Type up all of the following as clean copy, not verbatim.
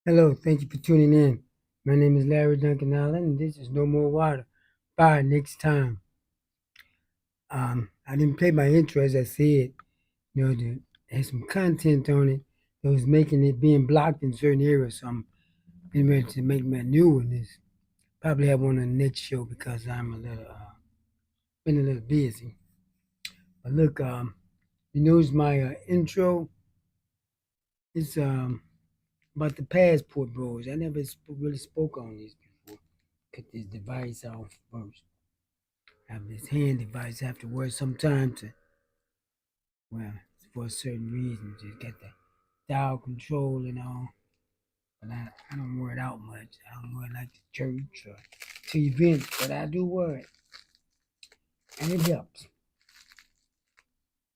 Hello, thank you for tuning in. My name is Larry Duncan Allen, and this is No More Water. Bye next time. I didn't play my intro as I said. There's some content on it that was making it being blocked in certain areas. So I'm getting ready to make my new one. This probably have one on the next show because I'm been a little busy. But look, you notice my intro. It's about the passport bros. I never really spoke on this before. Cut this device off first. Have this hand device afterwards sometimes to, well, for a certain reason, just get the dial control and all. But I don't wear it out much. I don't wear it like to church or to events, but I do wear it. And it helps.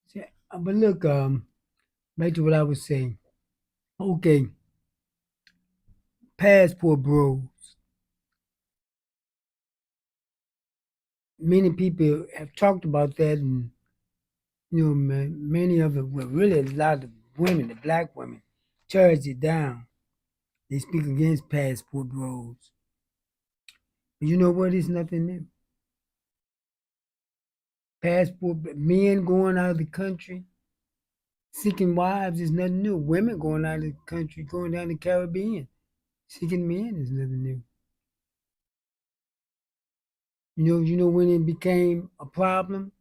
So, but look, back to what I was saying. Okay, passport bros. Many people have talked about that, and many of it, well, really a lot of women, the black women, charged it down. They speak against passport bros. But you know what? It's nothing new. Passport men going out of the country seeking wives is nothing new. Women going out of the country, going down the Caribbean, seeking men is nothing new. You know when it became a problem?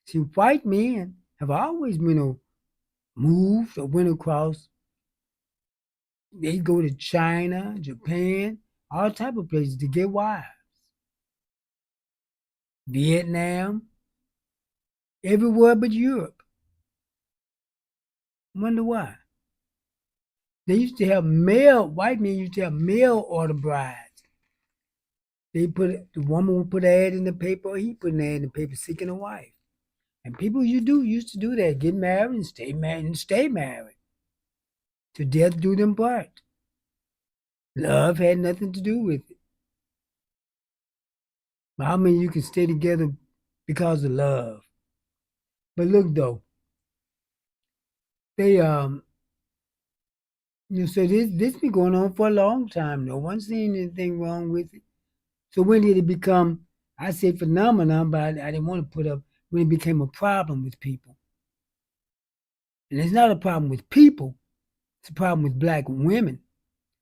See, white men have always, moved or went across. They go to China, Japan, all type of places to get wives. Vietnam, everywhere but Europe. Wonder why? They used to have white men used to have mail order brides. The woman would put an ad in the paper, or he put an ad in the paper seeking a wife. And people used to do that, get married and stay married. To death do them part. Love had nothing to do with it. But how many you can stay together because of love? But look though, they so this been going on for a long time. No one's seen anything wrong with it. So when did it become, I say phenomenon, but I didn't want to put up when it became a problem with people. And it's not a problem with people, it's a problem with black women.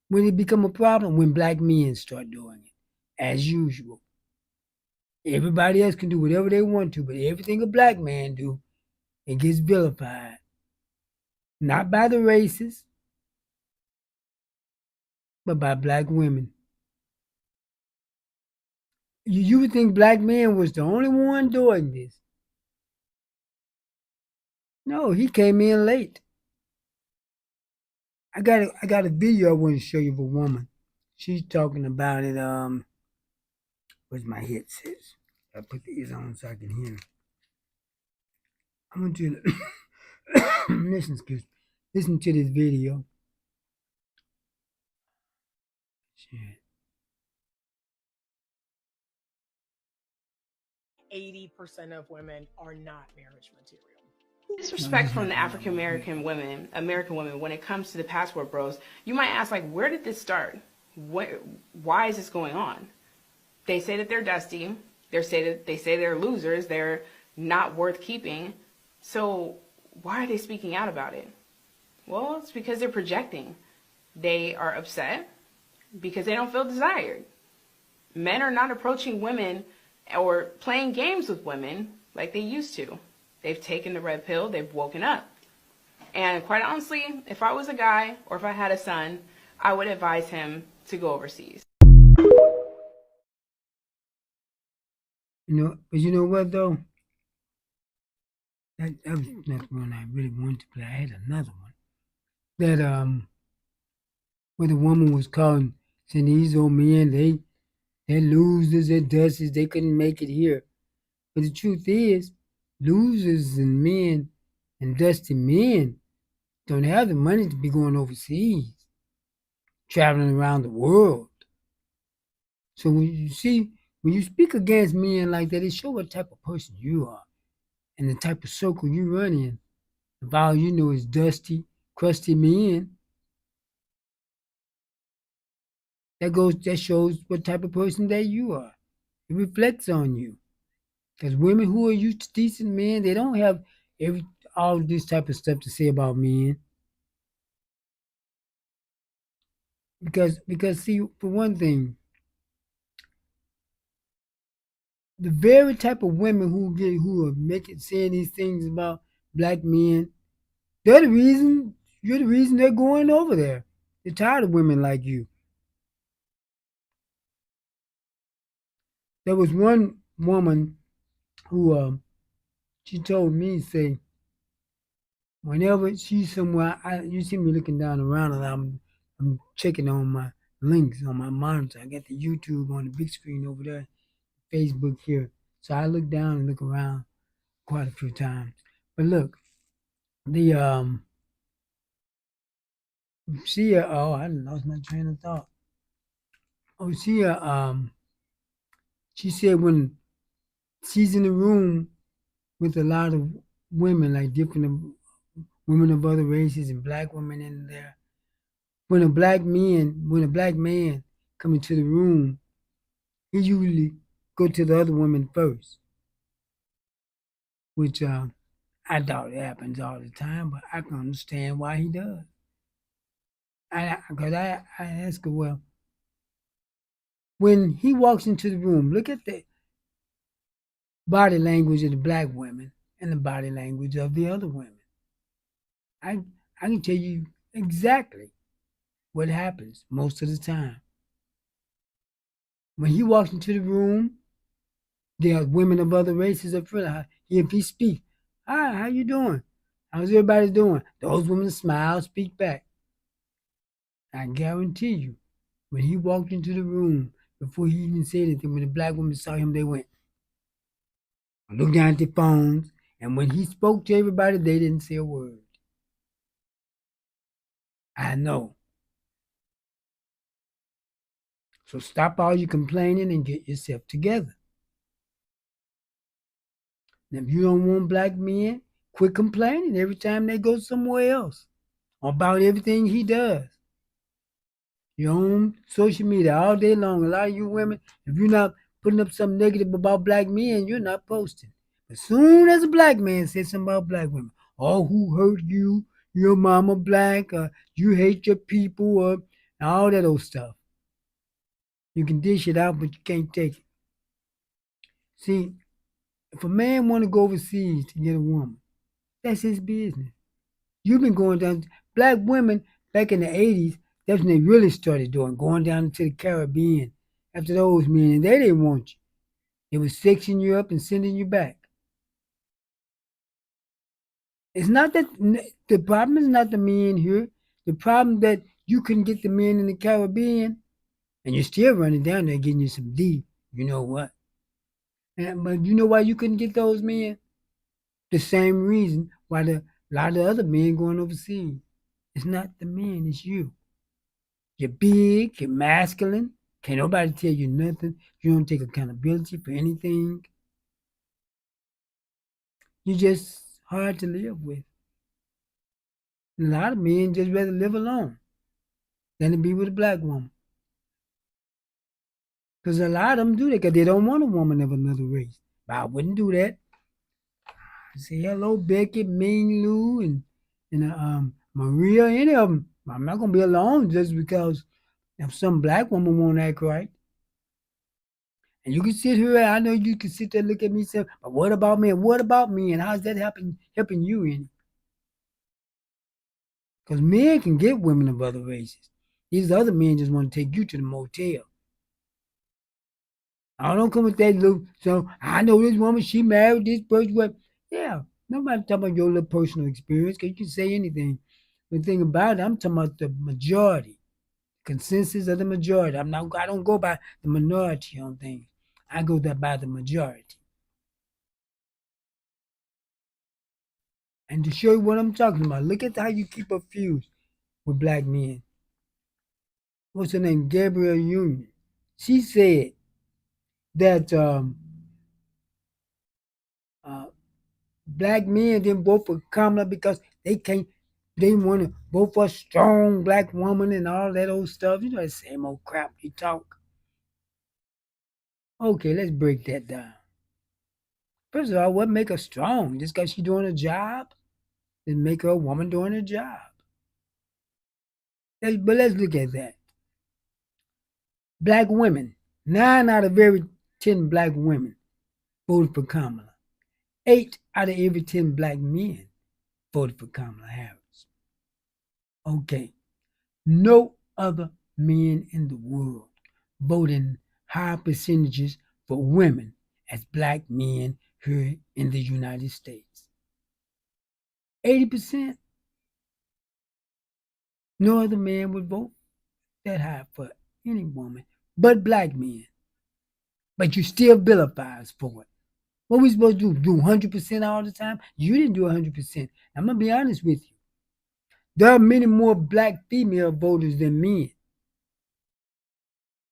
When it become a problem, when black men start doing it, as usual. Everybody else can do whatever they want to, but everything a black man do, it gets vilified. Not by the races, but by black women. You would think black men was the only one doing this. No, he came in late. I got a video I want to show you of a woman. She's talking about it. Where's my headset? I put these on so I can hear. I want you to listen to this video. Shit. 80% of women are not marriage material. Disrespect from the American women, when it comes to the passport bros. You might ask, like, where did this start? Why is this going on? They say that they're dusty. They say they're losers. They're not worth keeping. So why are they speaking out about it? Well, it's because they're projecting. They are upset because they don't feel desired. Men are not approaching women or playing games with women like they used to. They've taken the red pill. They've woken up. And quite honestly, if I was a guy or if I had a son, I would advise him to go overseas. But you know what though? That was not one I really wanted to play. I had another one that where the woman was calling, saying these old men they're losers, they're dusties, they couldn't make it here. But the truth is, losers and men and dusty men don't have the money to be going overseas, traveling around the world. So when you speak against men like that, it shows what type of person you are and the type of circle you run in. If all you know is dusty, crusty men, That shows what type of person that you are. It reflects on you. Because women who are used to decent men, they don't have every all this type of stuff to say about men. Because see, for one thing, the very type of women who are making saying these things about black men, they're the reason you're the reason they're going over there. They're tired of women like you. There was one woman who she told me, say, whenever she's somewhere, you see me looking down around and I'm checking on my links on my monitor. I got the YouTube on the big screen over there, Facebook here. So I look down and look around quite a few times. But look, the she oh, I lost my train of thought. Oh, she said when she's in the room with a lot of women, like different women of other races and black women in there. When a black man come into the room, he usually go to the other woman first, which I doubt it happens all the time, but I can understand why he does. Because I ask her, well, when he walks into the room, look at the body language of the black women and the body language of the other women. I I can tell you exactly what happens most of the time. When he walks into the room, there are women of other races up front. If he speaks, hi, how you doing? How's everybody doing? Those women smile, speak back. I guarantee you, when he walked into the room, before he even said anything, when the black women saw him, they went, looked down at their phones, and when he spoke to everybody, they didn't say a word. I know. So stop all your complaining and get yourself together. And if you don't want black men, quit complaining every time they go somewhere else about everything he does. You're on social media all day long. A lot of you women, if you're not putting up something negative about black men, you're not posting. As soon as a black man says something about black women, oh, who hurt you? Your mama black, you hate your people, and all that old stuff. You can dish it out, but you can't take it. See, if a man want to go overseas to get a woman, that's his business. You've been going down. Black women back in the 80s, that's when they really started going down to the Caribbean after those men, and they didn't want you. They was fixing you up and sending you back. It's not that the problem is not the men here. The problem that you couldn't get the men in the Caribbean, and you're still running down there getting you some D. You know what? But you know why you couldn't get those men? The same reason why a lot of the other men going overseas. It's not the men, it's you. You're big, you're masculine. Can't nobody tell you nothing. You don't take accountability for anything. You're just hard to live with. And a lot of men just rather live alone than to be with a black woman. Because a lot of them do that because they don't want a woman of another race. But I wouldn't do that. I say hello, Becky, Ming Lu, and Maria, any of them. I'm not gonna be alone just because if some black woman won't act right. And you can sit here, I know you can sit there and look at me and say, but what about me? And what about me? And how's that helping you in? Because men can get women of other races. These other men just want to take you to the motel. I don't come with that little, so I know this woman, she married this person. What? Yeah, nobody talking about your little personal experience because you can say anything. The thing about it, I'm talking about the majority, consensus of the majority. I don't go by the minority on things. I go by the majority. And to show you what I'm talking about, look at how you keep up fuse with black men. What's her name? Gabrielle Union. She said that uh, black men didn't vote for Kamala because they can't. They want to vote for a strong black woman and all that old stuff. You know that same old crap you talk. Okay, let's break that down. First of all, what make her strong? Just because she's doing a job? Then make her a woman doing a job. But let's look at that. Black women. 9 out of every 10 black women voted for Kamala. 8 out of every 10 black men voted for Kamala Harris. Okay. No other men in the world voting higher percentages for women as black men here in the United States. 80%. No other man would vote that high for any woman but black men. But you still vilify us for it. What we supposed to do? Do 100% all the time? You didn't do 100%. I'm going to be honest with you. There are many more black female voters than men.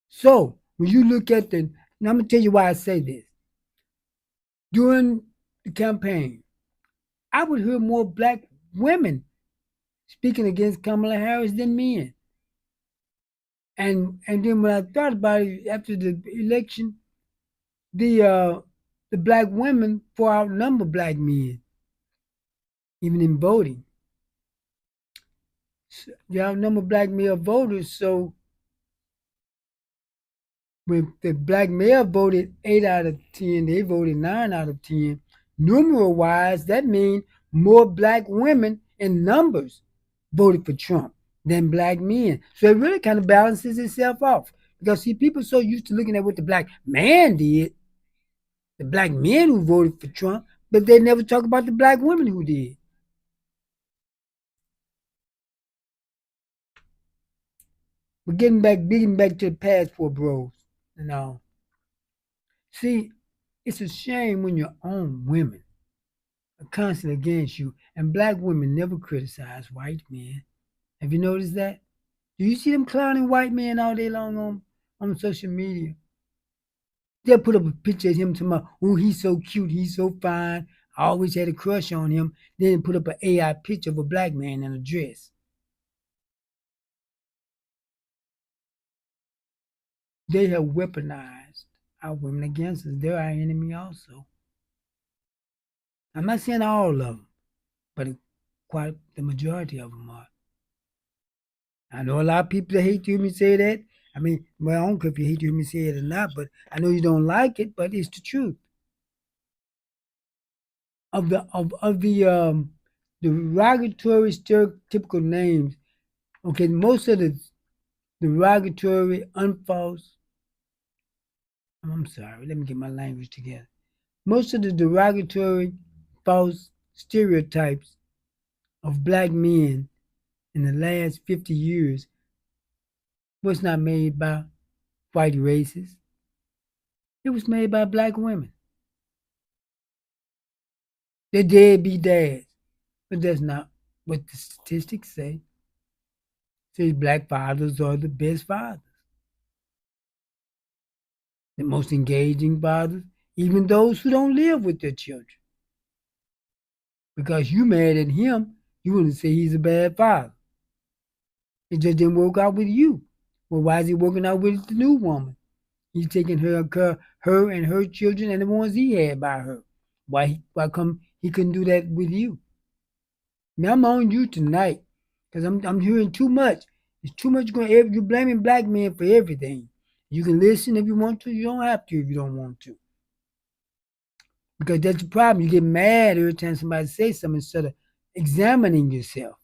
So when you look at now I'm going to tell you why I say this. During the campaign, I would hear more black women speaking against Kamala Harris than men. And then when I thought about it after the election, the black women far outnumber black men, even in voting. They outnumber black male voters, so when the black male voted 8 out of 10, they voted 9 out of 10. Numeral wise, that means more black women in numbers voted for Trump than black men. So it really kind of balances itself off. Because see, people are so used to looking at what the black man did, the black men who voted for Trump, but they never talk about the black women who did. But getting back to the passport bros and all. See, it's a shame when your own women are constantly against you, and black women never criticize white men. Have you noticed that? Do you see them clowning white men all day long on social media? They'll put up a picture of him tomorrow. Oh, he's so cute, he's so fine. I always had a crush on him. Then put up an AI picture of a black man in a dress. They have weaponized our women against us. They're our enemy also. I'm not saying all of them, but quite the majority of them are. I know a lot of people that hate to hear me say that. I mean, well, I don't care if you hate to hear me say it or not, but I know you don't like it, but it's the truth. Of the derogatory stereotypical names, okay, most of the derogatory, unfalse, I'm sorry, let me get my language together. Most of the derogatory, false stereotypes of black men in the last 50 years was not made by white racists. It was made by black women. They're deadbeat dads. But that's not what the statistics say. It says black fathers are the best fathers. The most engaging fathers, even those who don't live with their children. Because you mad at him, you want to say he's a bad father. It just didn't work out with you. Well, why is he working out with the new woman? He's taking her and her children and the ones he had by her. Why come he couldn't do that with you? Now I'm on you tonight because I'm hearing too much. It's too much going. You're blaming black men for everything. You can listen if you want to. You don't have to if you don't want to. Because that's the problem. You get mad every time somebody says something instead of examining yourself.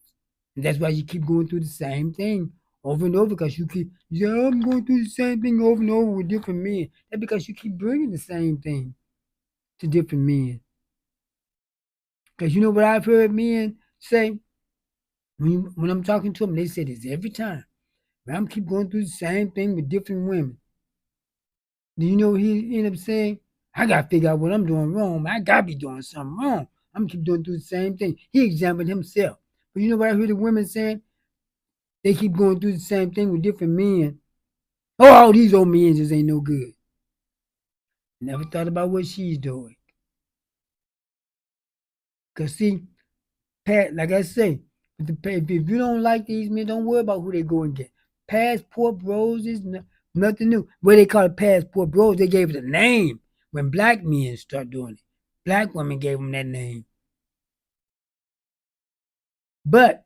And that's why you keep going through the same thing over and over because I'm going through the same thing over and over with different men. That's because you keep bringing the same thing to different men. Because you know what I've heard men say? When I'm talking to them, they say this every time. I'm keep going through the same thing with different women. Do you know what he ended up saying? I got to figure out what I'm doing wrong. I got to be doing something wrong. I'm keep doing through the same thing. He examined himself. But you know what I heard the women saying? They keep going through the same thing with different men. Oh, all these old men just ain't no good. Never thought about what she's doing. Because see, Pat, like I say, But if you don't like these men, don't worry about who they go and get. Passport bros is nothing new. What they call it passport bros, they gave it a name when black men start doing it. Black women gave them that name. But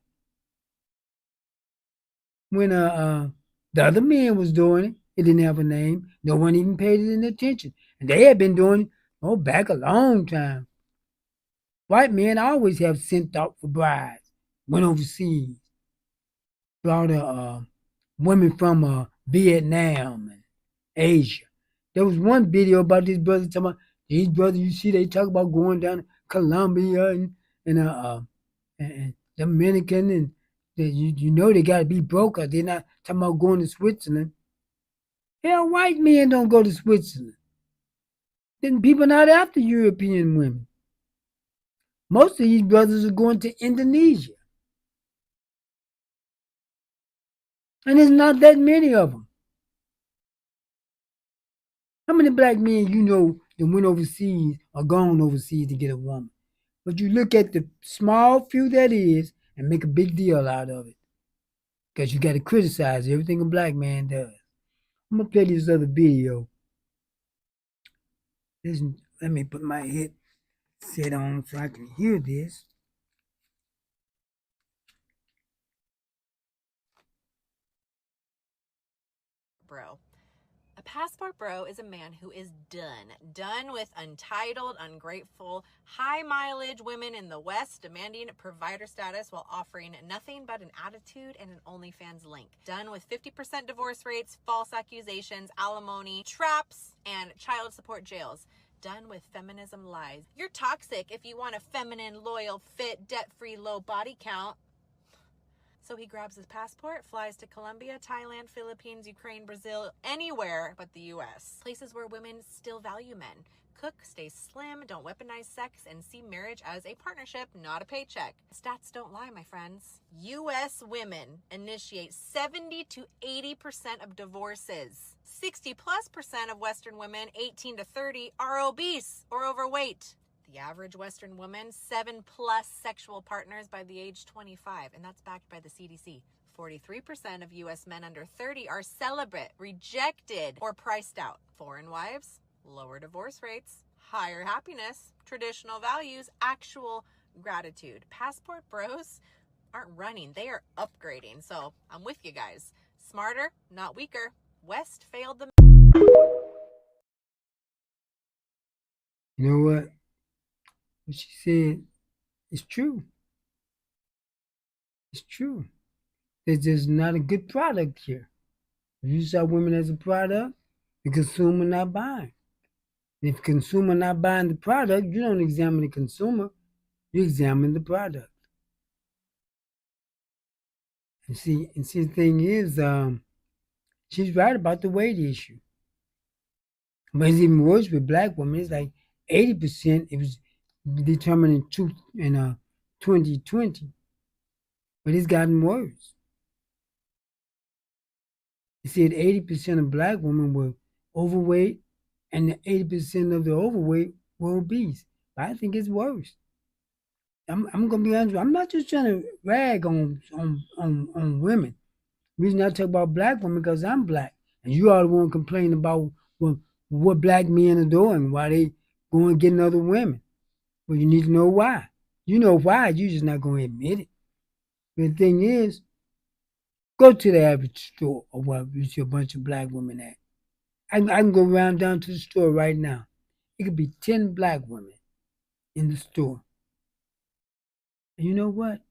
when the other men was doing it, it didn't have a name. No one even paid it any attention. And they had been doing it, back a long time. White men always have sent out for brides, went overseas, brought women from Vietnam and Asia. There was one video about these brothers talking about these brothers. You see, they talk about going down to Colombia and Dominican, and you know they got to be broke, or they're not talking about going to Switzerland. Hell, white men don't go to Switzerland. Then people not after European women. Most of these brothers are going to Indonesia. And there's not that many of them. How many black men you know that went overseas or gone overseas to get a woman? But you look at the small few that is and make a big deal out of it. Because you got to criticize everything a black man does. I'm going to play this other video. Listen, let me put my headset on so I can hear this. Bro. A passport bro is a man who is done with entitled, ungrateful, high mileage women in the West demanding provider status while offering nothing but an attitude and an OnlyFans link. Done with 50% divorce rates, false accusations, alimony, traps, and child support jails. Done with feminism lies. You're toxic if you want a feminine, loyal, fit, debt-free, low body count. So he grabs his passport, flies to Colombia, Thailand, Philippines, Ukraine, Brazil, anywhere but the US. Places where women still value men. Cook, stay slim, don't weaponize sex, and see marriage as a partnership, not a paycheck. Stats don't lie, my friends. US women initiate 70 to 80% of divorces. 60+% of Western women, 18 to 30, are obese or overweight. The average Western woman, 7+ sexual partners by the age 25, and that's backed by the CDC. 43% of U.S. men under 30 are celibate, rejected, or priced out. Foreign wives, lower divorce rates, higher happiness, traditional values, actual gratitude. Passport bros aren't running, they are upgrading. So I'm with you guys. Smarter, not weaker. West failed the... You know what? What she said is true. It's true. There's just not a good product here. If you sell women as a product, the consumer not buying. And if the consumer not buying the product, you don't examine the consumer, you examine the product. And see, the thing is, she's right about the weight issue. But it's even worse with black women. It's like 80%. It was determined in 2020, but it's gotten worse. It said 80% of black women were overweight, and the 80% of the overweight were obese. But I think it's worse. I'm gonna be honest with you. I'm not just trying to rag on women. The reason I talk about black women because I'm black, and you all want to complain about what black men are doing, why they going getting other women. Well, you need to know why. You know why. You just not going to admit it. But the thing is, go to the average store or where you see a bunch of black women at. I can go around down to the store right now. It could be 10 black women in the store. And you know what?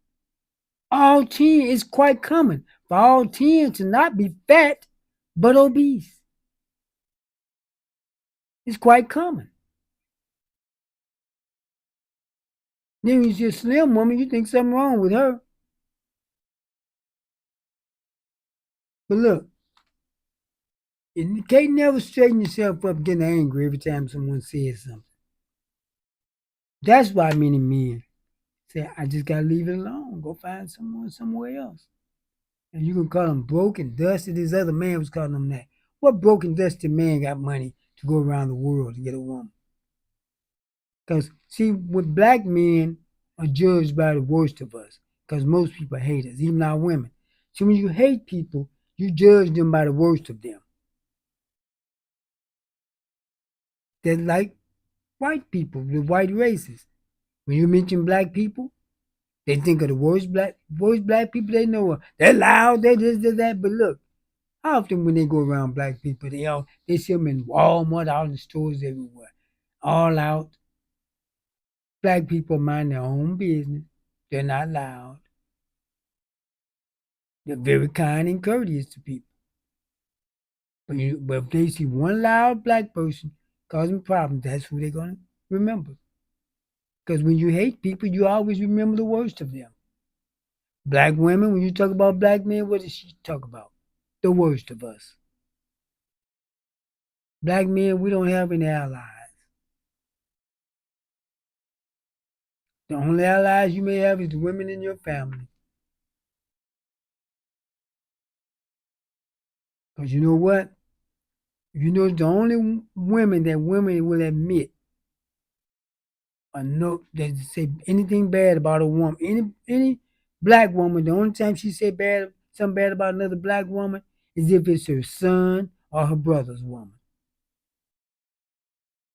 All 10 is quite common for all 10 to not be fat but obese. It's quite common. Then you see a slim woman, you think something wrong with her. But look, you can't never straighten yourself up getting angry every time someone says something. That's why many men say, I just gotta leave it alone. Go find someone somewhere else. And you can call them broke and dusty. This other man was calling them that. What broke and dusty man got money to go around the world to get a woman? Because, see, with black men are judged by the worst of us. because most people hate us, even our women. So when you hate people, you judge them by the worst of them. They're like white people, the white races. When you mention black people, they think of the worst black people they know of. They're loud, they this, they that. But look, how often when they go around black people, they see them in Walmart, out in stores everywhere, all out. Black people mind their own business. They're not loud. They're very kind and courteous to people. But if they see one loud black person causing problems, that's who they're gonna remember. Because when you hate people, you always remember the worst of them. Black women, when you talk about black men, what does she talk about? The worst of us. Black men, we don't have any allies. The only allies you may have is the women in your family. Because you know what? You know the only women that women will admit or no that say anything bad about a woman, any black woman, the only time she say something bad about another black woman is if it's her son or her brother's woman.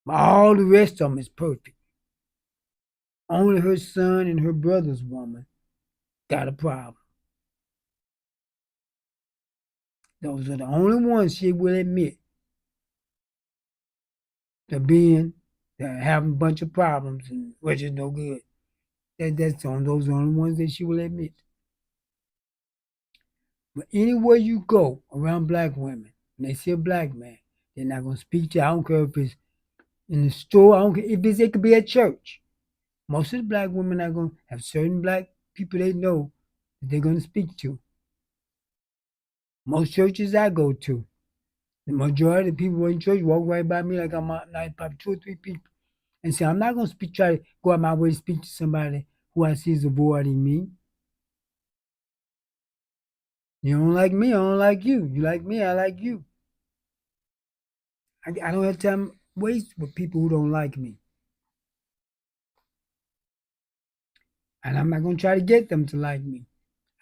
All the rest of them is perfect. Only her son and her brother's woman got a problem. Those are the only ones she will admit to having a bunch of problems, and which is no good. Those are the only ones that she will admit. But anywhere you go around black women, and they see a black man, they're not gonna speak to you. I don't care if it's in the store. I don't care if it could be at church. Most of the black women are gonna have certain black people they know that they're gonna speak to. Most churches I go to, the majority of the people in church walk right by me like I'm out, like probably 2 or 3 people, and say I'm not gonna try to go out my way to speak to somebody who I see is avoiding me. You don't like me, I don't like you. You like me, I like you. I don't have time to waste with people who don't like me. And I'm not gonna try to get them to like me.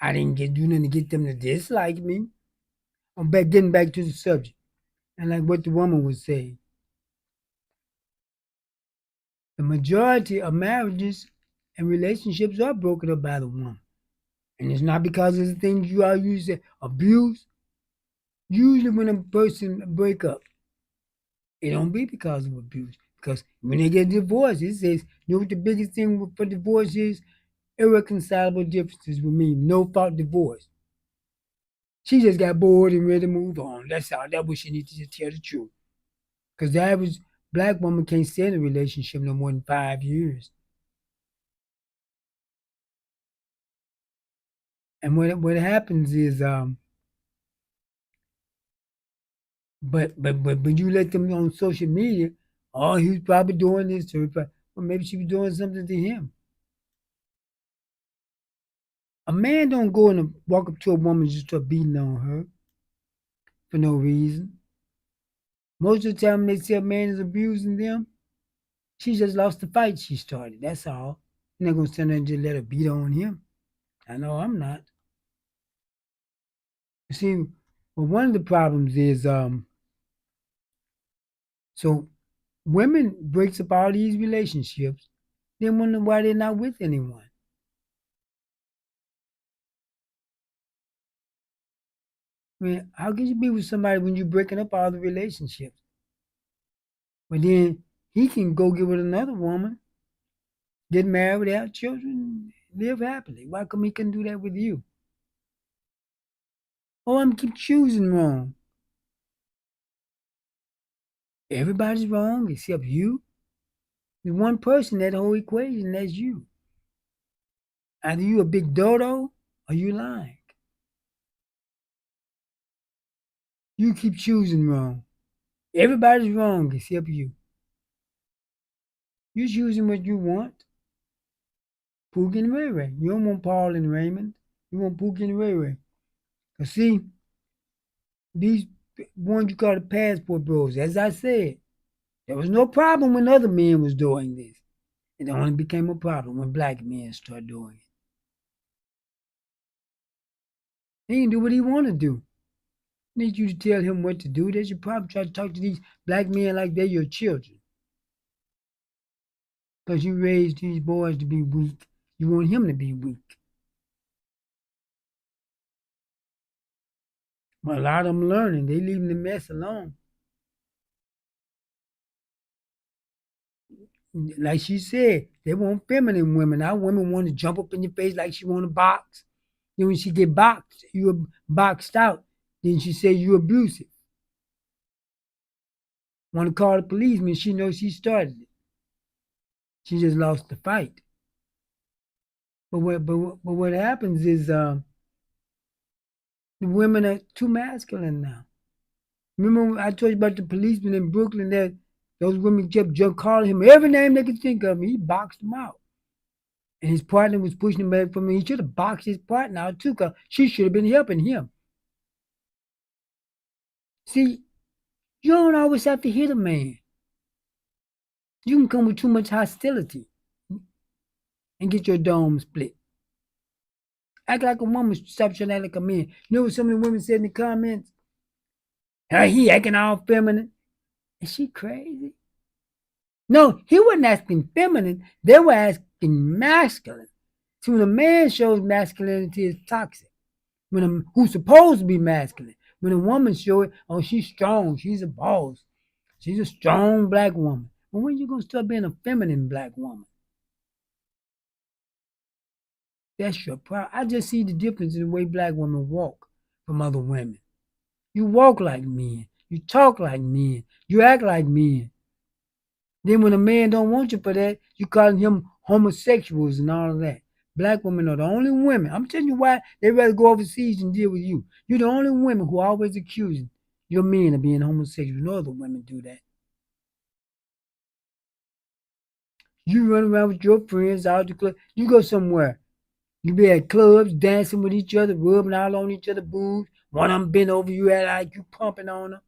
I didn't do nothing to get them to dislike me. Getting back to the subject. And like what the woman was saying. The majority of marriages and relationships are broken up by the woman. And it's not because of the things you all use abuse. Usually when a person break up, it don't be because of abuse. Because when they get divorced, it says, you know what the biggest thing for divorce is? Irreconcilable differences with me. No fault divorce. She just got bored and ready to move on. That's all. That's what she needs to just tell the truth. Because the average black woman can't stay in a relationship no more than 5 years. And what happens is, but you let them on social media, oh, he was probably doing this to her. Well, maybe she was doing something to him. A man don't go and walk up to a woman and just start beating on her for no reason. Most of the time they say a man is abusing them, she just lost the fight she started. That's all. You're not gonna stand there and just let her beat on him. I know I'm not. You see, well, one of the problems is so women breaks up all these relationships, then wonder why they're not with anyone. I mean, how can you be with somebody when you're breaking up all the relationships? But then he can go get with another woman, get married, have children, live happily. Why come he couldn't do that with you? Oh, I'm keep choosing wrong. Everybody's wrong except you. There's one person in that whole equation, that's you. Either you a big dodo or you lying. You keep choosing wrong. Everybody's wrong except you. You're choosing what you want. Pookie and Ray Ray. You don't want Paul and Raymond. You want Pookie and Ray Ray. Cause see, these ones you call the passport bros, as I said, there was no problem when other men was doing this. It only became a problem when black men started doing it. He can do what he want to do. Need you to tell him what to do. They should probably try to talk to these black men like they're your children. Because you raised these boys to be weak. You want him to be weak. But a lot of them learning. They leaving the mess alone. Like she said, they want feminine women. Our women want to jump up in your face like she want to box. Then when she get boxed, you boxed out. Then she say you abusive. Want to call the police when she knows she started it. She just lost the fight. But what happens is the women are too masculine now. Remember I told you about the policeman in Brooklyn that those women kept just calling him every name they could think of, and he boxed them out. And his partner was pushing him back from him. He should have boxed his partner out too, because she should have been helping him. See, you don't always have to hit a man. You can come with too much hostility and get your dome split. Act like a woman, stop trying to act like a man. You know what some of the women said in the comments? He acting all feminine. Is she crazy? No, he wasn't asking feminine. They were asking masculine. See, when a man shows masculinity, it's toxic. Who's supposed to be masculine. When a woman shows it, oh, she's strong. She's a boss. She's a strong black woman. Well, when you going to start being a feminine black woman? That's your problem. I just see the difference in the way black women walk from other women. You walk like men. You talk like men. You act like men. Then when a man don't want you for that, you calling him homosexuals and all of that. Black women are the only women. I'm telling you why they rather go overseas and deal with you. You're the only women who are always accusing your men of being homosexual. No other women do that. You run around with your friends out the club. You go somewhere. You be at clubs dancing with each other, rubbing all on each other's boobs. One of them bent over you at like you pumping on them.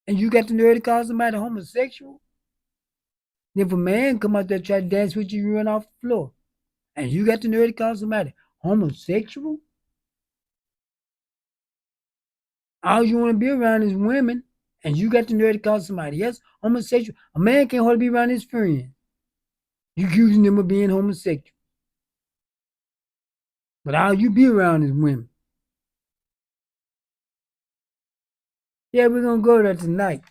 And you got the nerve to call somebody homosexual? If a man come out there try to dance with you, you run off the floor. And you got the nerve to call somebody homosexual? All you want to be around is women, and you got the nerve to call somebody else homosexual. A man can't hardly be around his friends. You accusing them of being homosexual. But all you be around is women. Yeah, we're going to go there tonight.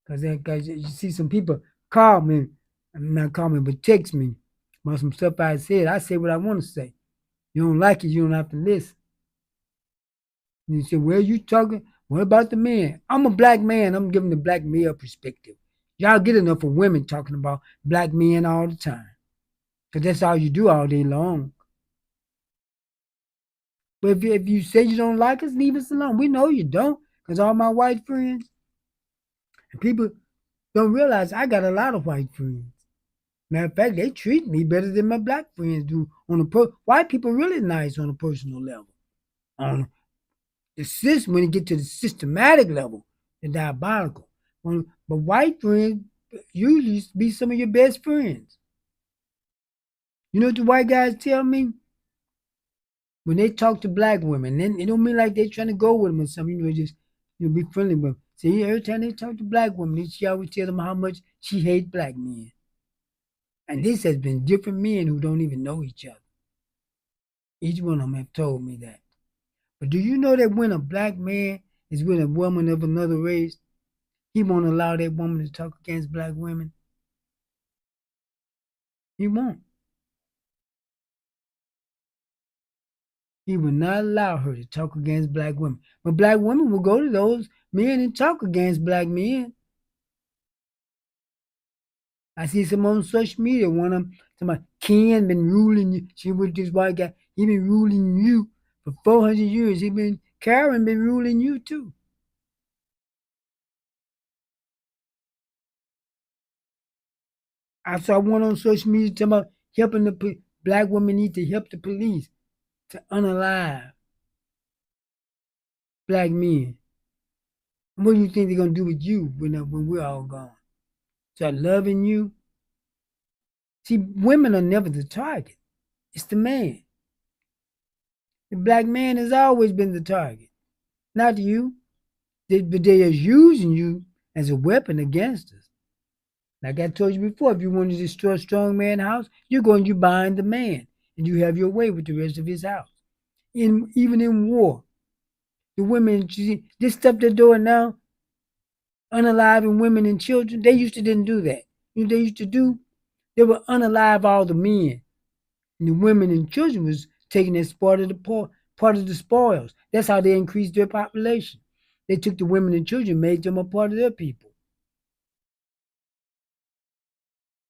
Because you see some people call me, not call me, but text me about some stuff I said. I say what I want to say. You don't like it, you don't have to listen. And you say, well, you talking? What about the men? I'm a black man. I'm giving the black male perspective. Y'all get enough of women talking about black men all the time. Because that's all you do all day long. But if you say you don't like us, leave us alone. We know you don't. Because all my white friends, and people don't realize I got a lot of white friends. Matter of fact, they treat me better than my black friends do. White people really nice on a personal level. On when you get to the systematic level, they're diabolical. But white friends usually be some of your best friends. You know what the white guys tell me? When they talk to black women, then it don't mean like they trying to go with them or something. Just be friendly with them. See, every time they talk to black women, she always tell them how much she hates black men. And this has been different men who don't even know each other. Each one of them have told me that. But do you know that when a black man is with a woman of another race, he won't allow that woman to talk against black women? He won't. He will not allow her to talk against black women. But black women will go to those men and talk against black men. I see some on social media, one of them, somebody, Ken been ruling you. She with this white guy. He been ruling you for 400 years. Karen been ruling you too. I saw one on social media talking about helping the black women need to help the police to unalive black men. What do you think they're gonna do with you when we're all gone? Start loving you? See, women are never the target. It's the man. The black man has always been the target, not you. But they are using you as a weapon against us. Like I told you before, if you want to destroy a strong man's house, you're going to bind the man, and you have your way with the rest of his house. Even in war, the women, this stuff they're doing now, unaliving women and children, they used to didn't do that. You know what they used to do? They would unalive all the men, and the women and children was taken as part of the spoils. That's how they increased their population. They took the women and children, made them a part of their people,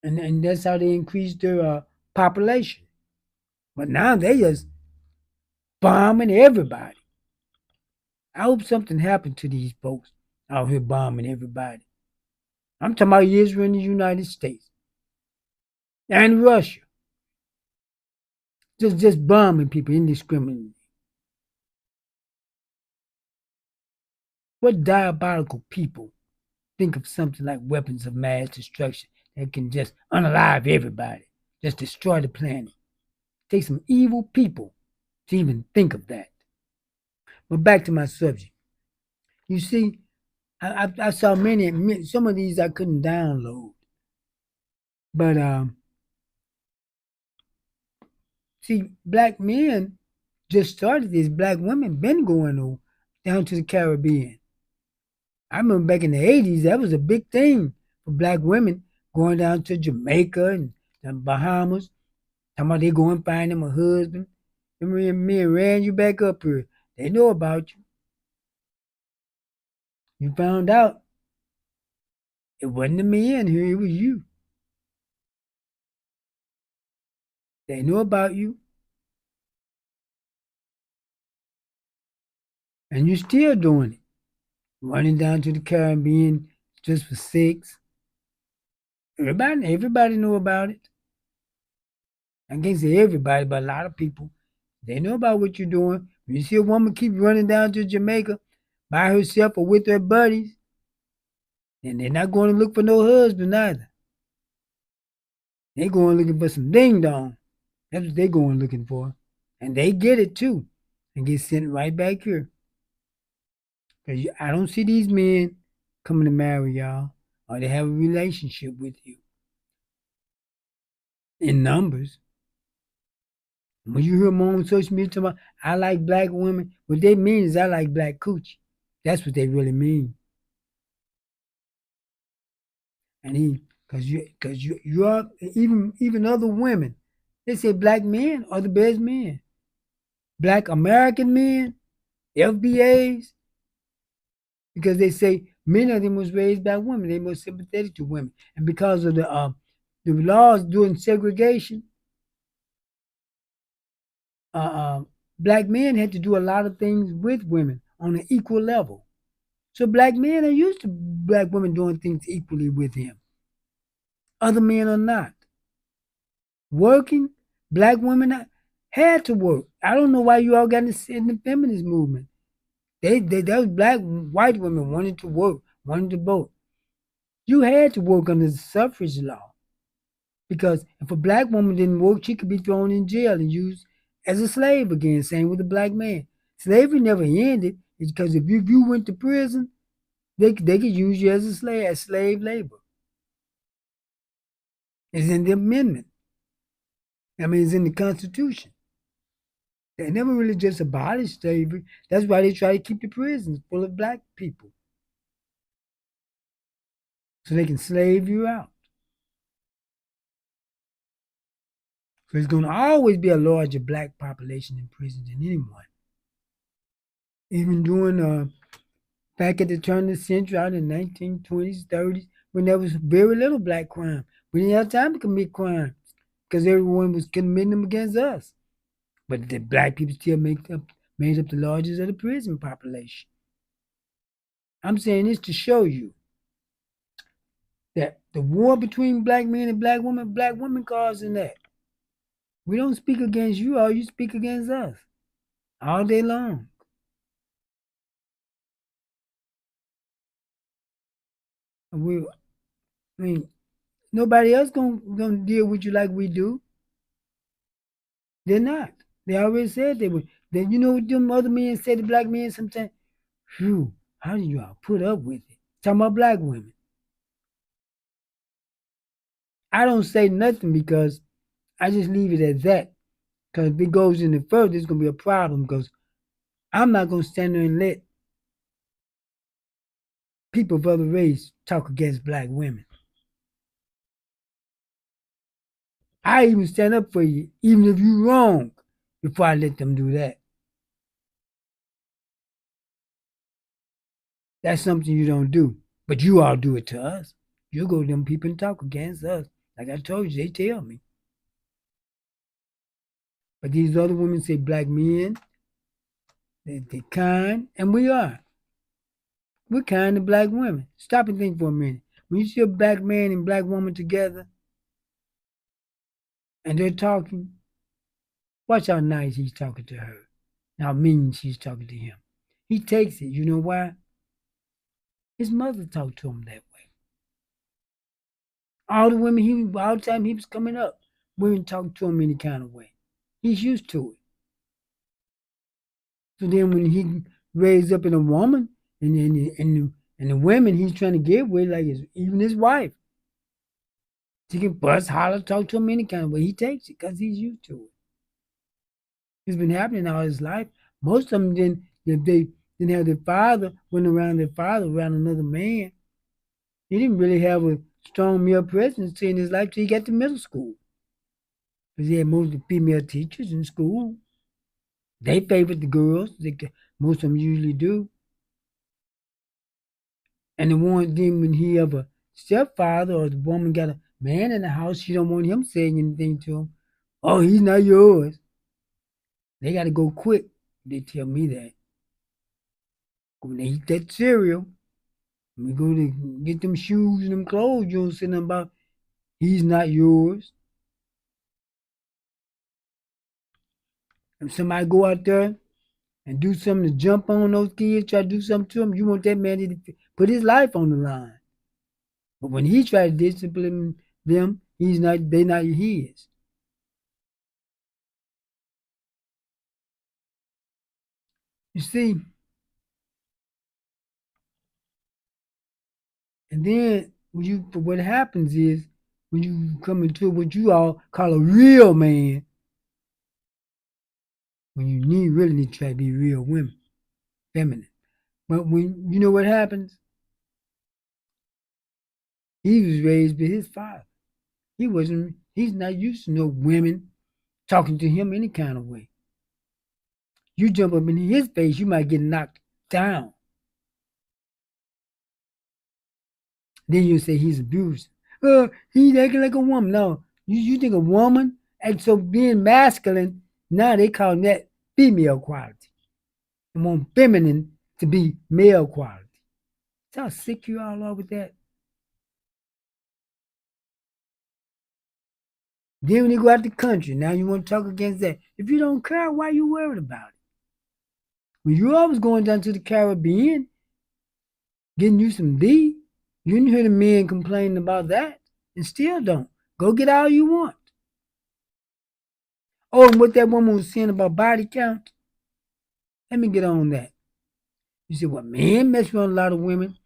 and that's how they increased their population. But now they just bombing everybody. I hope something happened to these folks out here bombing everybody. I'm talking about Israel and the United States and Russia. Just bombing people indiscriminately. What diabolical people think of something like weapons of mass destruction that can just unalive everybody, just destroy the planet? Take some evil people to even think of that. But back to my subject. You see, I saw many, some of these I couldn't download. But see, black men just started this. Black women been going on down to the Caribbean. I remember back in the 80s, that was a big thing for black women going down to Jamaica and the Bahamas. Talking about they go and find them a husband. Remember me and ran you back up here. They know about you. You found out it wasn't the men here, it was you. They know about you. And you're still doing it. Running down to the Caribbean just for sex. Everybody know about it. I can't say everybody, but a lot of people, they know about what you're doing. When you see a woman keep running down to Jamaica by herself or with her buddies, then they're not going to look for no husband either. They're going looking for some ding dong. That's what they're going looking for. And they get it too. And get sent right back here. Because I don't see these men coming to marry y'all or they have a relationship with you. In numbers. When you hear them on social media talking about, I like black women, what they mean is I like black coochie. That's what they really mean. And you are even other women, they say black men are the best men. Black American men, FBAs, because they say many of them was raised by women. They were sympathetic to women, and because of the laws doing segregation, black men had to do a lot of things with women on an equal level. So black men are used to black women doing things equally with him. Other men are not. Working, black women had to work. I don't know why you all got in the feminist movement. Those black white women wanted to work, wanted to vote. You had to work under the suffrage law. Because if a black woman didn't work, she could be thrown in jail and used as a slave again. Same with a black man. Slavery never ended. It's because if you went to prison, they could use you as a slave, as slave labor. It's in the amendment. I mean, it's in the Constitution. They never really just abolished slavery. That's why they try to keep the prisons full of black people. So they can slave you out. So there's going to always be a larger black population in prison than anyone. Even during, back at the turn of the century, out in the 1920s, 30s, when there was very little black crime. We didn't have time to commit crime because everyone was committing them against us. But the black people still made up the largest of the prison population. I'm saying this to show you that the war between black men and black women causing that. We don't speak against you, all you speak against us all day long. I mean, nobody else gonna deal with you like we do. They're not. They already said they would. Then you know what them other men say to black men sometimes? Phew, how do you all put up with it? Talking about black women. I don't say nothing because I just leave it at that. Because if it goes any further, it's going to be a problem because I'm not going to stand there and let people of other race talk against black women. I even stand up for you, even if you're wrong, before I let them do that. That's something you don't do. But you all do it to us. You go to them people and talk against us. Like I told you, they tell me. But these other women say black men, they're kind, and we are. We're kind to black women. Stop and think for a minute. When you see a black man and black woman together and they're talking, watch how nice he's talking to her. How mean she's talking to him. He takes it. You know why? His mother talked to him that way. All the women, all the time he was coming up, women talked to him any kind of way. He's used to it. So then when he raised up in a woman, and the women he's trying to get with, like even his wife, she can bust, holler, talk to him any kind of way. He takes it because he's used to it. It's been happening all his life. Most of them didn't, if they didn't have their father, went around their father, around another man. He didn't really have a strong male presence in his life till he got to middle school. Because he had mostly female teachers in school. They favored the girls. Most of them usually do. And the one then when he have a stepfather or the woman got a man in the house, she don't want him saying anything to him. Oh, he's not yours. They got to go quick. They tell me that. When they eat that cereal, when we go to get them shoes and them clothes, you don't say nothing about he's not yours. If somebody go out there and do something to jump on those kids, try to do something to them, you want that man to put his life on the line. But when he try to discipline them, they not his. You see, and then what happens is when you come into what you all call a real man, when you really need to try to be real women, feminine. But when you know what happens, he was raised by his father. He's not used to no women talking to him any kind of way. You jump up in his face, you might get knocked down. Then you say he's abused. He's acting like a woman. No, you think a woman, and so being masculine, now they call that female quality. They want feminine to be male quality. See how sick you all are with that? Then when you go out the country, now you want to talk against that. If you don't care, why are you worried about it? When you always going down to the Caribbean, getting you some D, you didn't hear the men complaining about that, and still don't. Go get all you want. Oh, and what that woman was saying about body count, let me get on that. You said, well, men mess with a lot of women.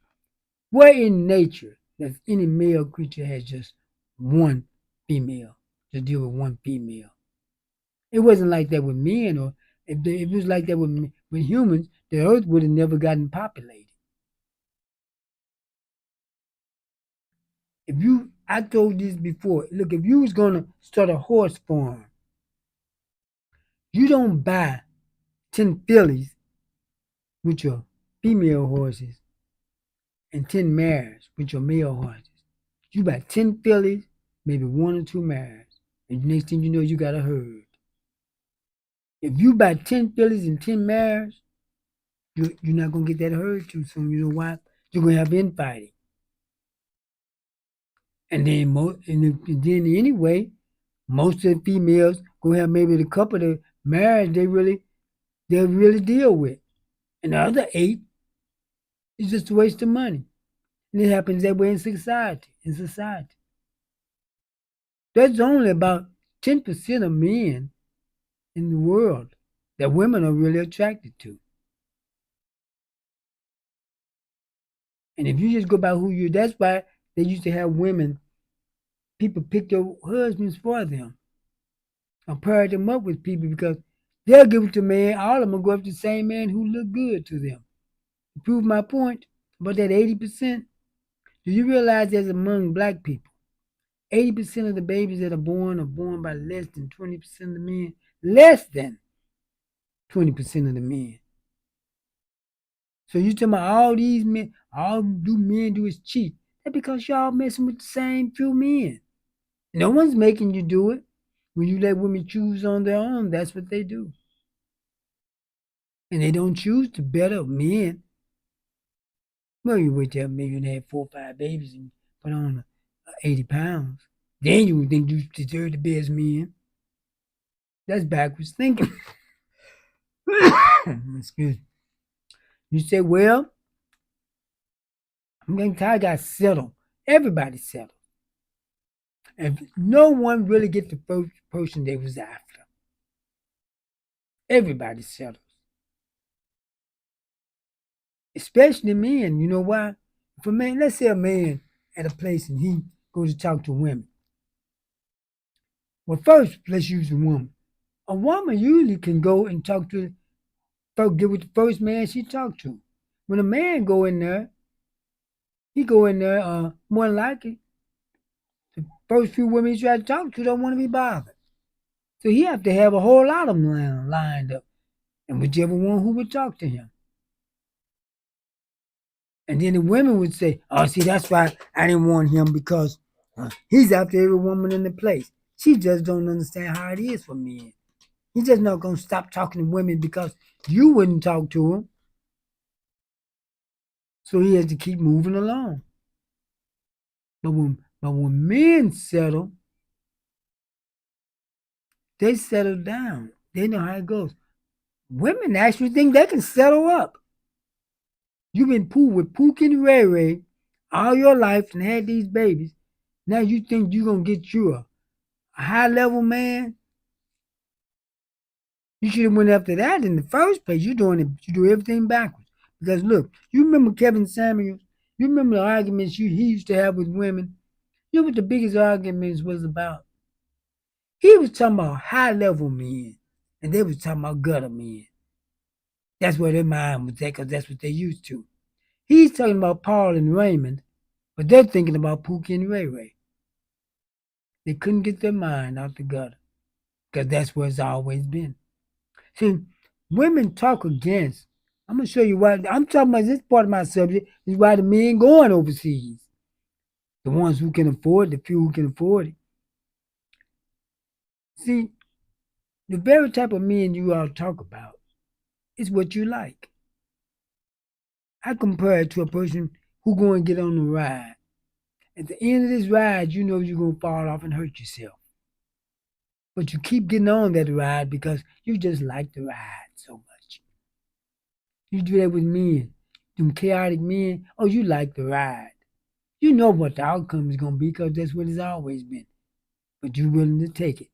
Where in nature does any male creature has just one female, to deal with one female? It wasn't like that with men, or if it was like that with humans, the earth would have never gotten populated. I told this before, look, if you was going to start a horse farm, you don't buy 10 fillies with your female horses and 10 mares with your male horses. You buy 10 fillies, maybe 1 or 2 mares, and the next thing you know, you got a herd. If you buy 10 fillies and 10 mares, you're not going to get that herd too soon. You know why? You're going to have infighting. And then anyway, most of the females gonna have maybe a couple of marriage they'll really deal with. And the other 8 is just a waste of money. And it happens that way in society. There's only about 10% of men in the world that women are really attracted to. And if you just go by who you, that's why they used to have women, people pick their husbands for them or pair them up with people because they'll give it to man. All of them will go up to the same man who look good to them. To prove my point about that 80%, do you realize that among black people, 80% of the babies that are born by less than 20% of the men? Less than 20% of the men. So you talking about all these men, all men do is cheat. That's because y'all messing with the same few men. No one's making you do it. When you let women choose on their own, that's what they do. And they don't choose to better men. Well, you wait till maybe you have 4 or 5 babies and put on 80 pounds. Then you would think you deserve the best men. That's backwards thinking. Excuse me. You say, well, I'm getting tired, I got settled. Everybody settled. And no one really get the first person they was after. Everybody settles. Especially men. You know why? If a man, let's say a man at a place and he goes to talk to women. Well, first, let's use a woman. A woman usually can go and talk to, get with the first man she talked to. When a man go in there, he go in there, more than likely, the first few women he try to talk to don't want to be bothered. So he have to have a whole lot of them lined up, and whichever one who would talk to him. And then the women would say, oh, see, that's why I didn't want him because he's after every woman in the place. She just don't understand how it is for men. He's just not going to stop talking to women because you wouldn't talk to him. So he has to keep moving along. But when men settle, they settle down. They know how it goes. Women actually think they can settle up. You've been with Pookie and Ray Ray all your life and had these babies. Now you think you're going to get you a high level man? You should have went after that in the first place. You do everything backwards. Because look, you remember Kevin Samuels? You remember the arguments he used to have with women? You know what the biggest arguments was about? He was talking about high level men, and they was talking about gutter men. That's where their mind was at, because that's what they used to. He's talking about Paul and Raymond, but they're thinking about Pookie and Ray Ray. They couldn't get their mind out the gutter, because that's where it's always been. See, women talk against. I'm gonna show you why. I'm talking about this part of my subject is why the men going overseas. The ones who can afford, the few who can afford it. See, the very type of men you all talk about is what you like. I compare it to a person who go and get on a ride. At the end of this ride, you know you're gonna fall off and hurt yourself. But you keep getting on that ride because you just like the ride so much. You do that with men, them chaotic men. Oh, you like the ride. You know what the outcome is gonna be because that's what it's always been. But you're willing to take it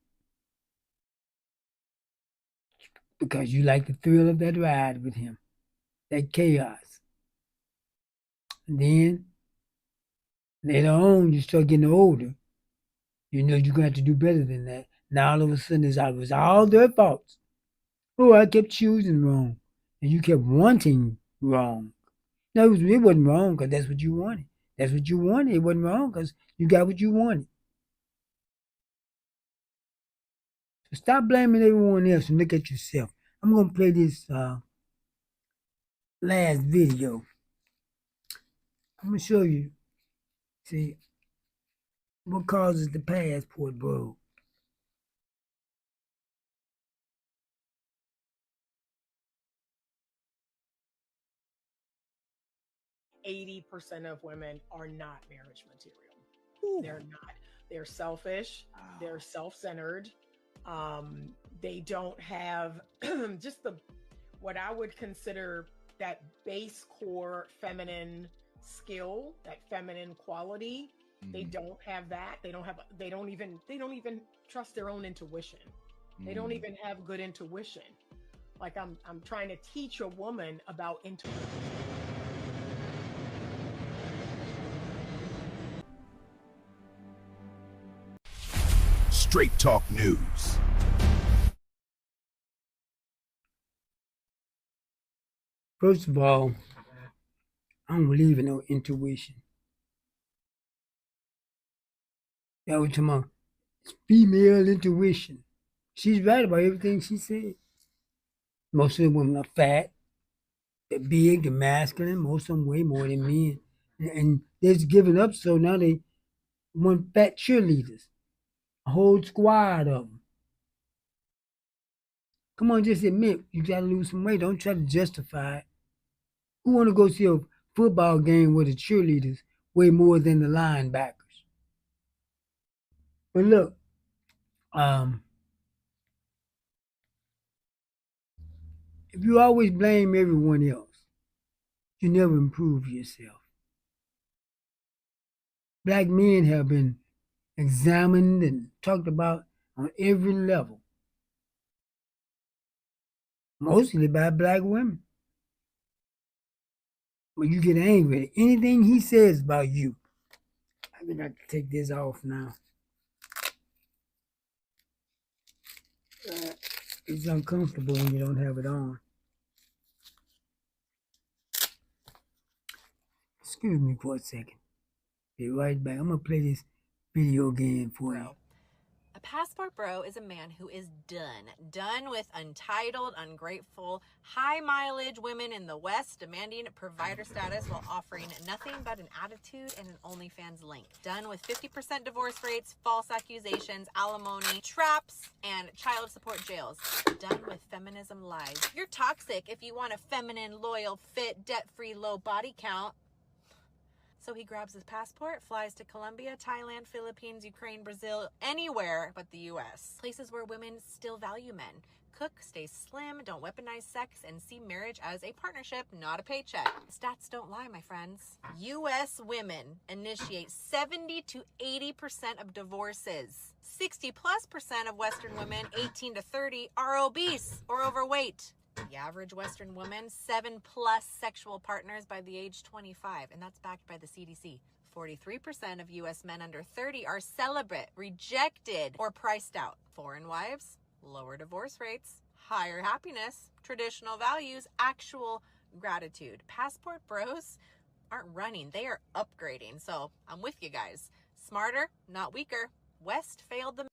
because you like the thrill of that ride with him, that chaos. And then later on, you start getting older. You know you're gonna have to do better than that. Now all of a sudden it was all their faults. Oh, I kept choosing wrong, and you kept wanting wrong. No, it wasn't wrong because that's what you wanted. That's what you wanted. It wasn't wrong because you got what you wanted. So stop blaming everyone else and look at yourself. I'm gonna play this last video. I'm gonna show you. See what causes the passport bro. 80% of women are not marriage material. They're not. They're selfish. They're self-centered. They don't have just what I would consider that base core feminine skill, that feminine quality. They don't have that. They don't even trust their own intuition. They don't even have good intuition. like I'm trying to teach a woman about intuition. Straight Talk News. First of all, I don't believe in no intuition. That was talking about female intuition. She's right about everything she said. Most of the women are fat, they're big, they're masculine. Most of them weigh more than men. And they're just giving up, so now they want fat cheerleaders. A whole squad of them. Come on, just admit you gotta lose some weight. Don't try to justify it. Who want to go see a football game where the cheerleaders weigh more than the linebackers? But look, um, if you always blame everyone else, you never improve yourself. Black men have been examined and talked about on every level, mostly by black women. When you get angry at anything he says about you, I think I can take this off now. It's uncomfortable when you don't have it on. Excuse me for a second. Be right back. I'm gonna play this video again for you. A passport bro is a man who is done with entitled, ungrateful, high mileage women in the West demanding provider status while offering nothing but an attitude and an OnlyFans link. Done with 50% divorce rates, false accusations, alimony, traps, and child support jails. Done with feminism lies. You're toxic if you want a feminine, loyal, fit, debt-free, low body count. So he grabs his passport, flies to Colombia, Thailand, Philippines, Ukraine, Brazil, anywhere but the US. Places where women still value men. Cook, stay slim, don't weaponize sex, and see marriage as a partnership, not a paycheck. Stats don't lie, my friends. US women initiate 70 to 80% of divorces. 60+% of Western women, 18 to 30, are obese or overweight. The average Western woman, 7+ sexual partners by the age 25, and that's backed by the CDC. 43% of U.S. men under 30 are celibate, rejected, or priced out. Foreign wives, lower divorce rates, higher happiness, traditional values, actual gratitude. Passport bros aren't running, they are upgrading. So I'm with you guys. Smarter, not weaker. West failed the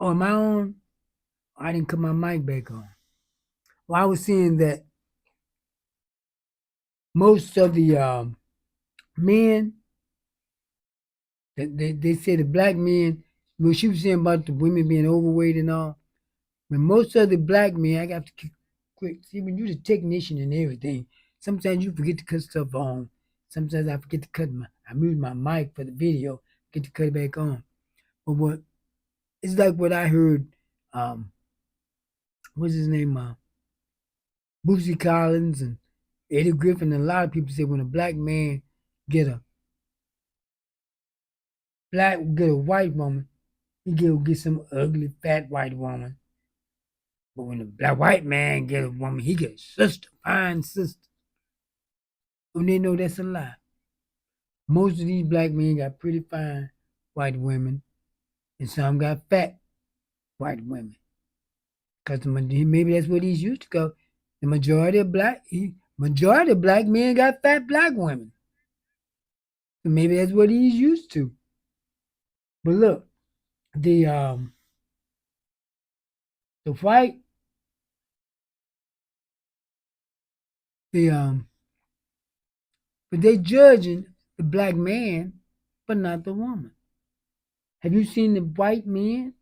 On my own, I didn't cut my mic back on. Well, I was saying that most of the men, they say the black men, when she was saying about the women being overweight and all, when most of the black men, I got to quick, see, when you're the technician and everything, sometimes you forget to cut stuff on. Sometimes I forget to I mute my mic for the video, get to cut it back on. But it's like what I heard, what's his name, Boosie Collins and Eddie Griffin, and a lot of people say when a black man get a white woman, he get some ugly fat white woman. But when a black white man get a woman, he get a sister, fine sister. And they know that's a lie. Most of these black men got pretty fine white women, and some got fat white women. Cause maybe that's what he's used to go. The majority of black men got fat black women. So maybe that's what he's used to. But look, the white but they judging the black man, but not the woman. Have you seen the white men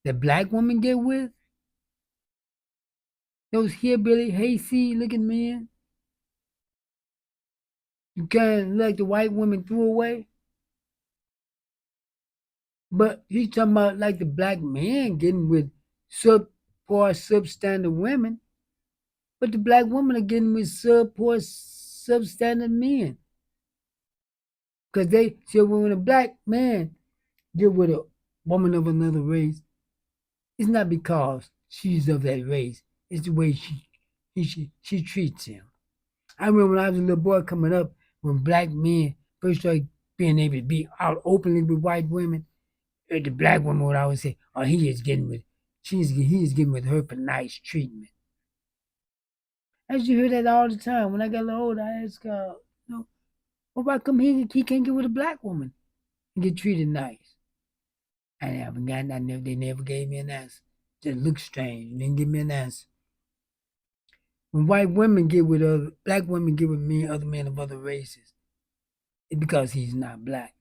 that black women get with? Those hillbilly, hayseed looking men. You kind of like the white women threw away. But he's talking about like the black man getting with substandard women. But the black women are getting with substandard men. Because they see when a black man get with a woman of another race, it's not because she's of that race. It's the way she treats him. I remember when I was a little boy coming up, when black men first started being able to be out openly with white women, the black woman would always say, "Oh, he is getting with her for nice treatment." I used to hear that all the time. When I got a little older, I asked, well, why come he can't get with a black woman and get treated nice? I haven't gotten. They never gave me an answer. Just looked strange. Didn't give me an answer. When black women get with other men of other races, it's because he's not black.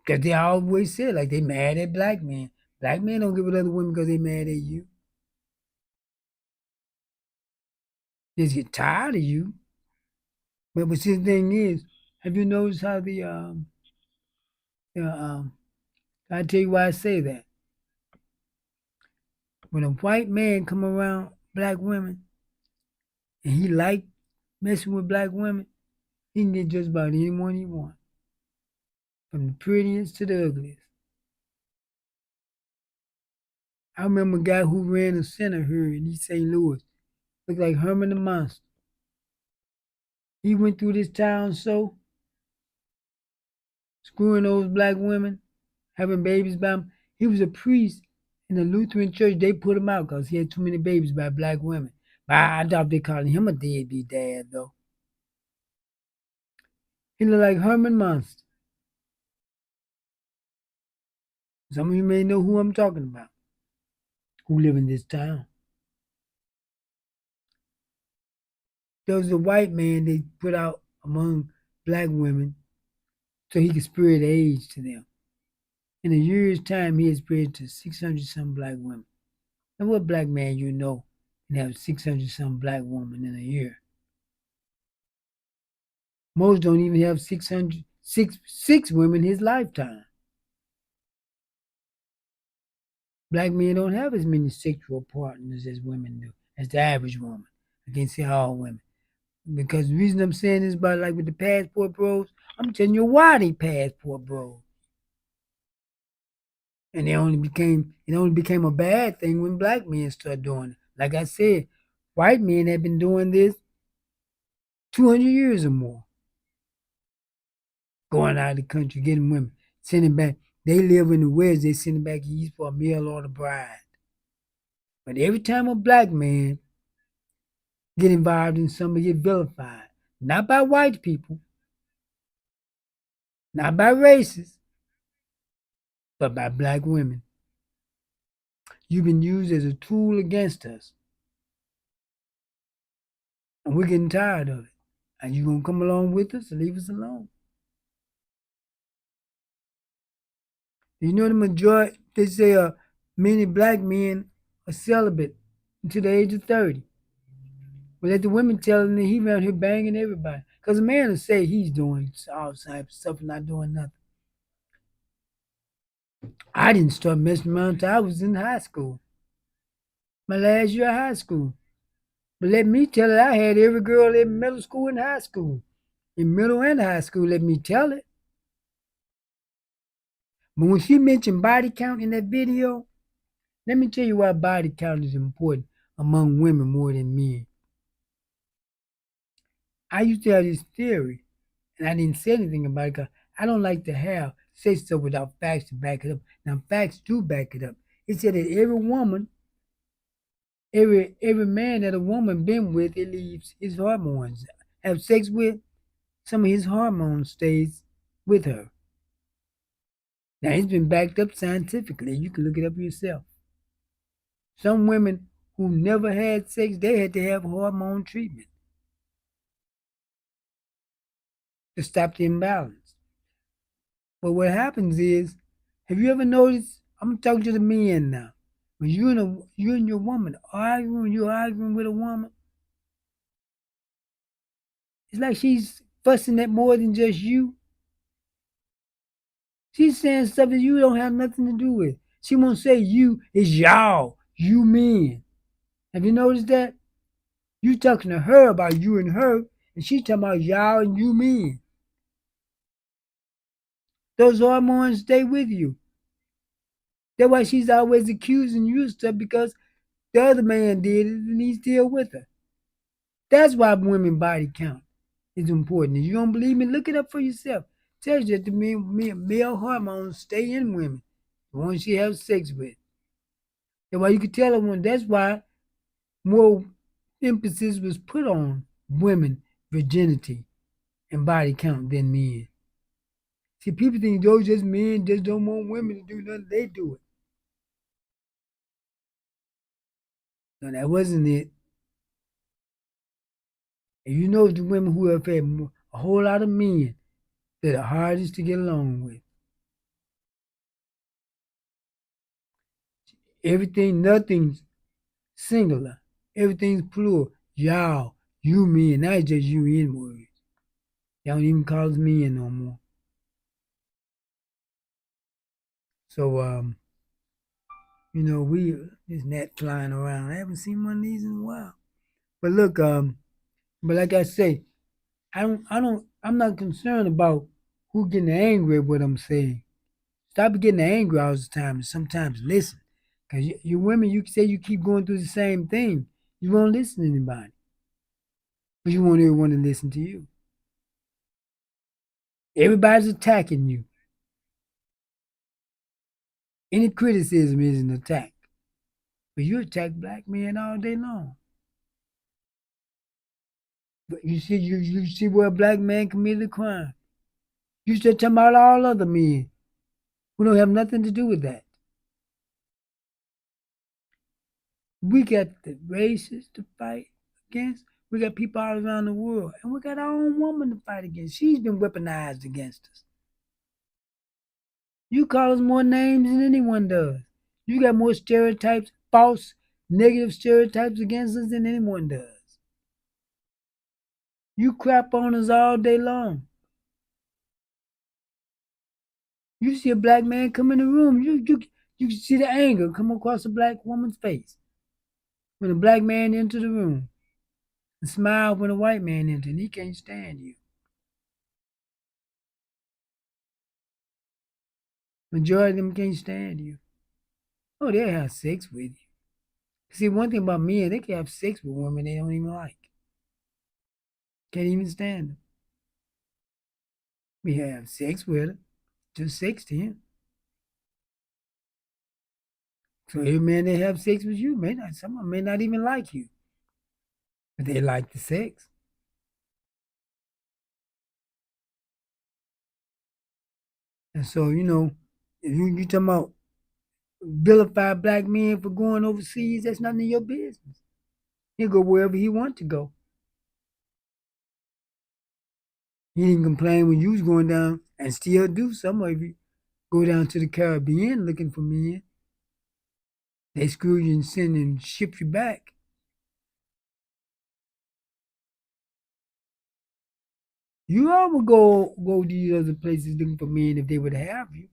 Because they always say like they mad at black men. Black men don't get with other women because they mad at you. They just get tired of you. But see, the thing is, have you noticed how I tell you why I say that. When a white man come around black women and he like messing with black women, he can get just about anyone he wants. From the prettiest to the ugliest. I remember a guy who ran a center here in East St. Louis. Looked like Herman the Monster. He went through this town so screwing those black women, having babies by him. He was a priest in the Lutheran church. They put him out because he had too many babies by black women. But I doubt they calling him a deadbeat dad, though. He looked like Herman Monster. Some of you may know who I'm talking about, who live in this town. There was a white man they put out among black women so he could spread AIDS to them. In a year's time, he had spread to 600 some black women. And what black man you know can have 600 some black women in a year? Most don't even have six women his lifetime. Black men don't have as many sexual partners as women do, as the average woman. I can't say all women. Because the reason I'm saying this about like with the passport bros, I'm telling you why they passport bros. And it only became a bad thing when black men started doing it. Like I said, white men have been doing this 200 years or more. Going out of the country, getting women, sending back. They live in the West, they send back east for a mail order bride. But every time a black man get involved in something, get vilified. Not by white people, not by racists, but by black women. You've been used as a tool against us. And we're getting tired of it. And you gonna come along with us or leave us alone? You know the majority, they say many black men are celibate until the age of 30. But let the women tell him that he around here banging everybody. Because a man will say he's doing all types of stuff and not doing nothing. I didn't start messing around until I was in high school. My last year of high school. But let me tell it, I had every girl in middle school and high school. In middle and high school, let me tell it. But when she mentioned body count in that video, let me tell you why body count is important among women more than men. I used to have this theory, and I didn't say anything about it because I don't like to say stuff without facts to back it up. Now facts do back it up. It said that every woman, every man that a woman been with, it leaves his hormones. Have sex with, some of his hormones stays with her. Now it's been backed up scientifically. You can look it up yourself. Some women who never had sex, they had to have hormone treatment to stop the imbalance. But what happens is, have you ever noticed? I'm talking to the men now. When you and your woman you're arguing with a woman, it's like she's fussing at more than just you. She's saying stuff that you don't have nothing to do with. She won't say you, it's y'all, you men. Have you noticed that? You talking to her about you and her, and she's talking about y'all and you men. Those hormones stay with you. That's why she's always accusing you of stuff because the other man did it and he's still with her. That's why women body count is important. If you don't believe me, look it up for yourself. It tells you that the male hormones stay in women, the ones she has sex with. That's why you can tell a woman. That's why more emphasis was put on women virginity and body count than men. See, people think those just men just don't want women to do nothing. They do it. No, that wasn't it. And you know the women who have had a whole lot of men, they're the hardest to get along with. Everything, nothing's singular. Everything's plural. Y'all, you men, not just you in words. Y'all don't even call us men no more. So, we this net flying around. I haven't seen one of these in a while. But look, but like I say, I'm not concerned about who getting angry at what I'm saying. Stop getting angry all the time and sometimes listen. Because you women, you say you keep going through the same thing. You won't listen to anybody. But you won't everyone to listen to you. Everybody's attacking you. Any criticism is an attack. But you attack black men all day long. But you see where a black man committed a crime. You still talking about all other men who don't have nothing to do with that. We got the races to fight against. We got people all around the world. And we got our own woman to fight against. She's been weaponized against us. You call us more names than anyone does. You got more stereotypes, false, negative stereotypes against us than anyone does. You crap on us all day long. You see a black man come in the room, you see the anger come across a black woman's face. When a black man enter the room, and smile when a white man enter, and he can't stand you. Majority of them can't stand you. Oh, they'll have sex with you. See, one thing about men, they can have sex with women they don't even like. Can't even stand them. We have sex with her, just sex to him. So every man that have sex with you some of them may not even like you, but they like the sex. And so, If you talking about vilify black men for going overseas, that's none of your business. He'll go wherever he wants to go. He didn't complain when you was going down, and still do. Some of you go down to the Caribbean looking for men. They screw you and send and ship you back. You all would go to these other places looking for men if they would have you.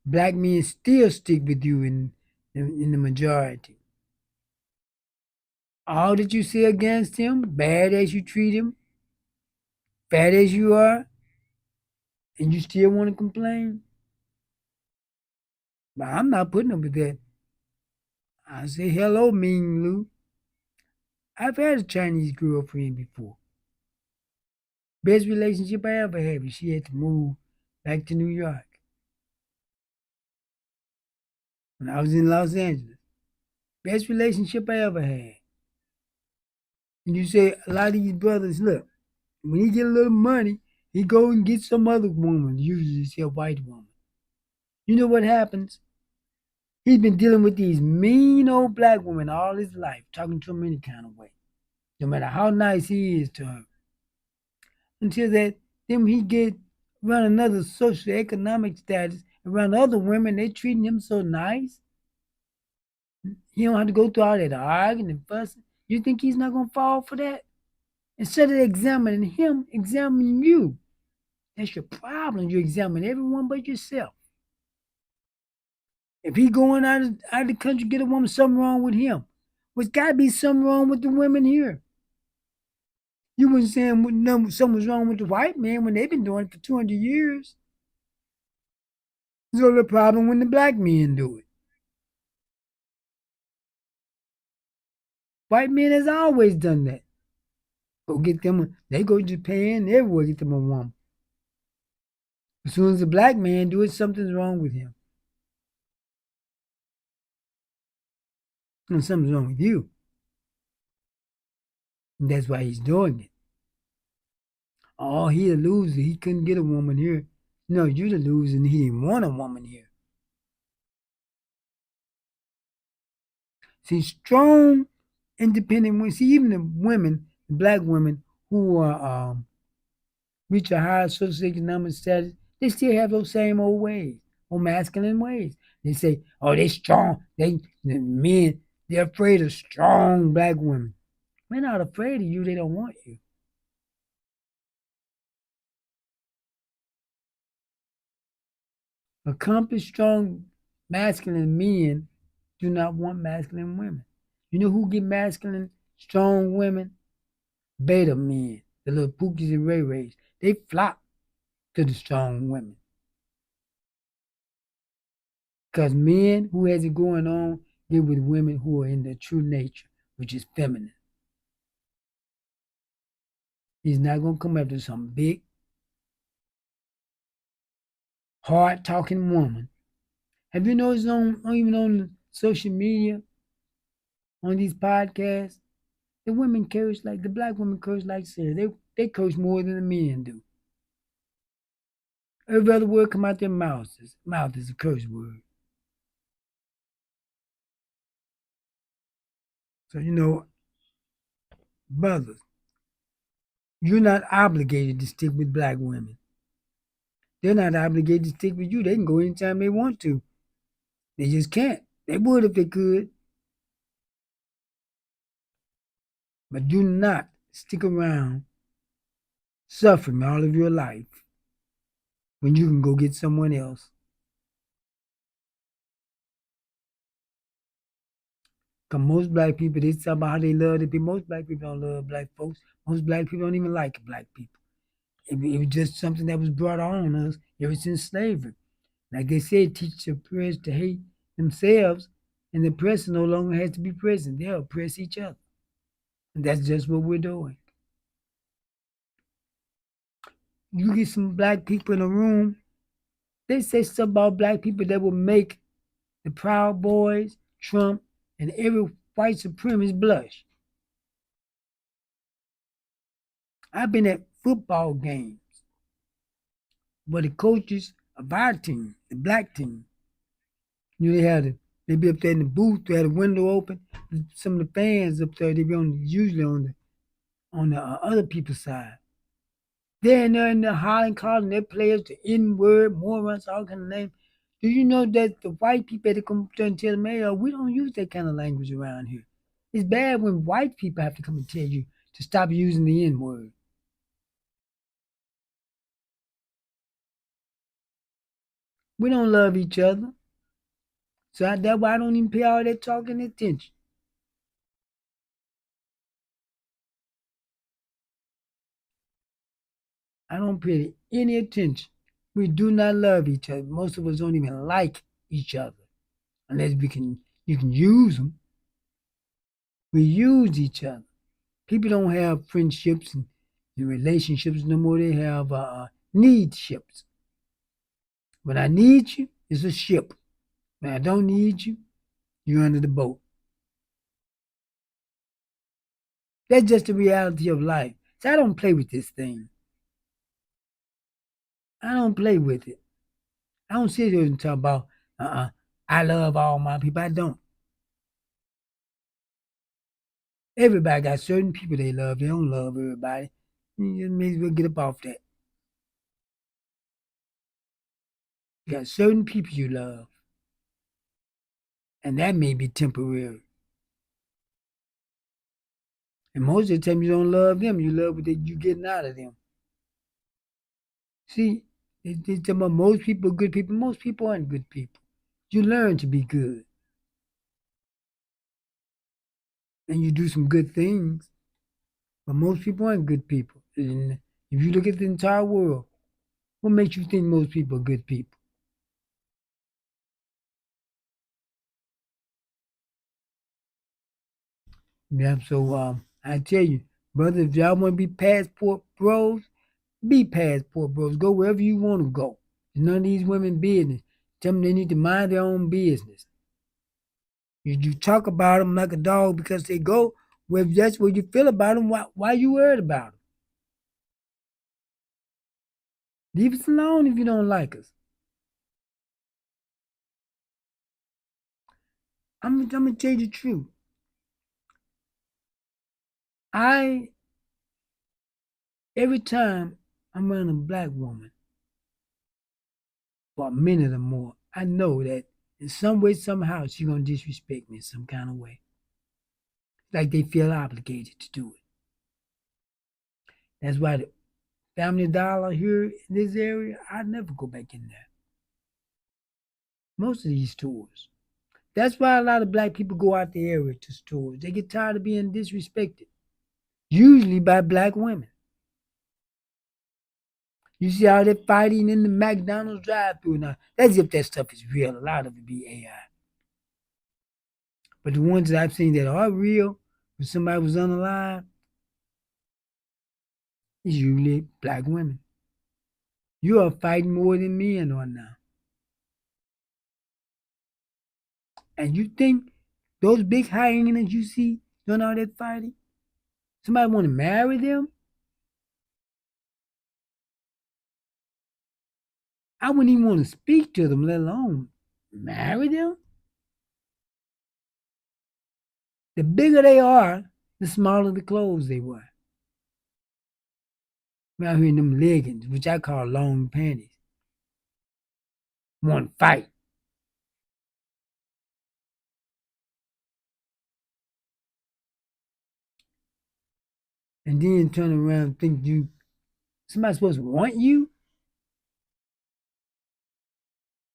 Black men still stick with you in the majority. All that you say against him, bad as you treat him, fat as you are, and you still want to complain. But I'm not putting up with that. I say, hello, Ming Lu. I've had a Chinese girlfriend before. Best relationship I ever had. She had to move back to New York when I was in Los Angeles. Best relationship I ever had. And you say a lot of these brothers, look, when he get a little money, he go and get some other woman, usually it's a white woman. You know what happens? He's been dealing with these mean old black women all his life, talking to them any kind of way, no matter how nice he is to her. Until that, then he get around another socioeconomic status, around other women, they treating him so nice. He don't have to go through all that arguing and fussing. You think he's not gonna fall for that? Instead of examining him, examining you. That's your problem. You examine everyone but yourself. If he going out of the country, get a woman, something wrong with him. There's got to be something wrong with the women here. You wasn't saying something's wrong with the white man when they've been doing it for 200 years. There's only a problem when the black men do it. White men has always done that. Go get them, they go to Japan, everywhere get them a woman. As soon as the black man do it, something's wrong with him. And something's wrong with you. And that's why he's doing it. Oh, he a loser. He couldn't get a woman here. No, you're the loser and he didn't want a woman here. See, strong, independent women, see, even the women, the black women who are reach a higher socioeconomic status, they still have those same old ways, old masculine ways. They say, oh, they strong. The men, they're afraid of strong black women. They're not afraid of you. They don't want you. Accomplished, strong, masculine men do not want masculine women. You know who get masculine, strong women? Beta men, the little Pookies and Ray Rays. They flock to the strong women. Because men who has it going on get with women who are in their true nature, which is feminine. He's not going to come after some big, hard-talking woman. Have you noticed even on social media, on these podcasts, the women curse like, the black women curse like Sarah. They curse more than the men do. Every other word come out their mouth is a curse word. So, brothers, you're not obligated to stick with black women. They're not obligated to stick with you. They can go anytime they want to. They just can't. They would if they could. But do not stick around suffering all of your life when you can go get someone else. Because most black people, they talk about how they love the people. Most black people don't love black folks. Most black people don't even like black people. It was just something that was brought on us ever since slavery. Like they said, teach the oppressed to hate themselves, and the oppressor no longer has to be present. They'll oppress each other. And that's just what we're doing. You get some black people in a room, they say stuff about black people that will make the Proud Boys, Trump, and every white supremacist blush. I've been at football games were the coaches of our team, the black team. They be up there in the booth, they had a window open. Some of the fans up there, they be usually on the other people's side. They're in there hollering, calling their players the N word, morons, all kind of names. Do you know that the white people had to come up there and tell them, hey, we don't use that kind of language around here. It's bad when white people have to come and tell you to stop using the N word. We don't love each other. So that's why I don't even pay all that talking attention. I don't pay any attention. We do not love each other. Most of us don't even like each other unless you can use them. We use each other. People don't have friendships and relationships no more. They have need ships. When I need you, it's a ship. When I don't need you, you're under the boat. That's just the reality of life. So I don't play with this thing. I don't play with it. I don't sit here and talk about, I love all my people. I don't. Everybody got certain people they love. They don't love everybody. You just may as well get up off that. You got certain people you love. And that may be temporary. And most of the time you don't love them. You love what you're getting out of them. See, they talk about most people are good people. Most people aren't good people. You learn to be good. And you do some good things. But most people aren't good people. And if you look at the entire world, what makes you think most people are good people? Yeah, so I tell you, brother, if y'all want to be passport bros, be passport bros. Go wherever you want to go. It's none of these women business. Tell them they need to mind their own business. You talk about them like a dog because they go. Well, if that's what you feel about them, why you worried about them? Leave us alone if you don't like us. I'm gonna tell you the truth. I every time I'm around a black woman for a minute or more, I know that in some way, somehow, she's gonna disrespect me in some kind of way. Like they feel obligated to do it. That's why the Family Dollar here in this area, I never go back in there. Most of these stores. That's why a lot of black people go out the area to stores. They get tired of being disrespected, usually by black women. You see how they're fighting in the McDonald's drive-thru now. That's if that stuff is real. A lot of it be AI. But the ones that I've seen that are real, when somebody was unalive, is usually black women. You are fighting more than men are now. And you think those big hyenas you see doing all that fighting, somebody want to marry them? I wouldn't even want to speak to them, let alone marry them. The bigger they are, the smaller the clothes they wear. Out here in them leggings, which I call long panties. Want to fight. And then turn around and think somebody's supposed to want you?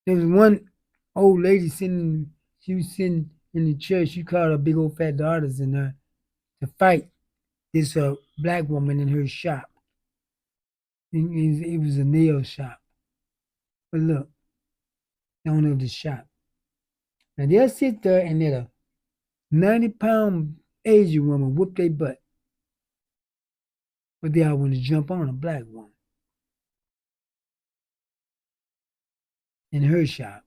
There was one old lady she was sitting in the church. She called her big old fat daughters in there to fight this black woman in her shop. It was a nail shop. But look, the owner of the shop. Now they'll sit there and let a 90-pound Asian woman whoop their butt. But they all want to jump on a black woman in her shop.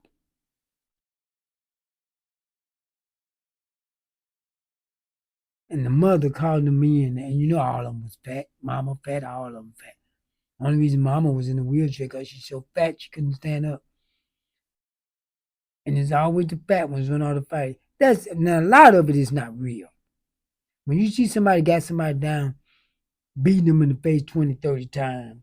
And the mother called them in, and you know all of them was fat. Mama fat, all of them fat. Only reason Mama was in a wheelchair because she's so fat she couldn't stand up. And it's always the fat ones doing all the fighting. That's now a lot of it is not real. When you see somebody got somebody down, beating them in the face 20, 30 times,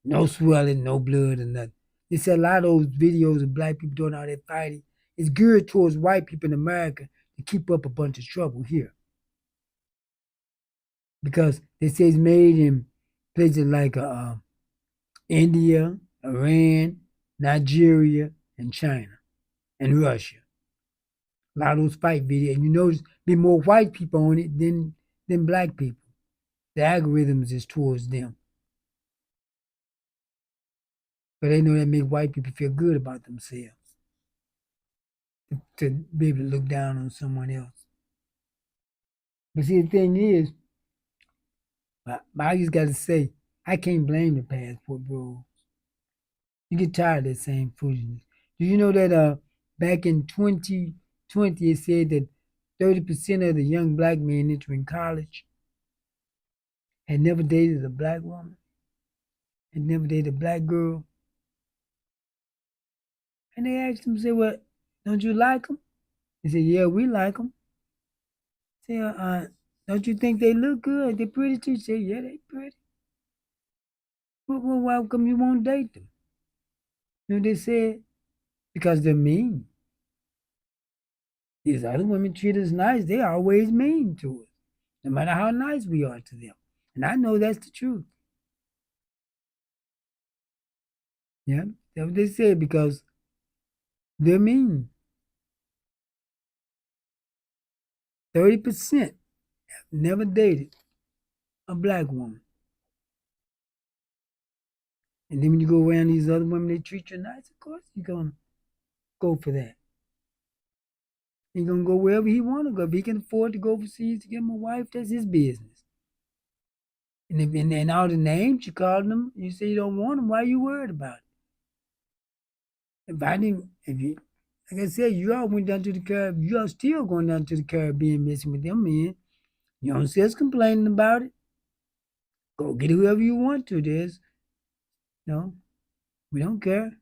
no swelling, no blood or nothing. They said a lot of those videos of black people doing all that fighting is geared towards white people in America to keep up a bunch of trouble here. Because they say it's made in places like India, Iran, Nigeria, and China, and Russia. A lot of those fight videos, and you notice be more white people on it than black people. The algorithms is towards them. But they know that make white people feel good about themselves. To be able to look down on someone else. But see, the thing is, I just got to say, I can't blame the passport bro. You get tired of that same foolishness. Do you know that back in 2020, it said that 30% of the young black men entering college had never dated a black woman, had never dated a black girl. And they asked them, say, well, don't you like them? They said, yeah, we like them. Say, don't you think they look good? They pretty too? Say, yeah, they pretty. Well, why come you won't date them? You know what they said? Because they're mean. These other women treat us nice. They always mean to us, no matter how nice we are to them. And I know that's the truth. Yeah, that's what they said because they're mean. 30% have never dated a black woman. And then when you go around these other women, they treat you nice. Of course, you're gonna go for that. He's gonna go wherever he want to go. If he can afford to go overseas to get him a wife, that's his business. And if and all the names you called them, you say you don't want them. Why are you worried about it? If I didn't, if you, like I said, you all went down to the Caribbean. You all still going down to the Caribbean messing with them men. You don't see us complaining about it. Go get whoever you want to. There's no, we don't care.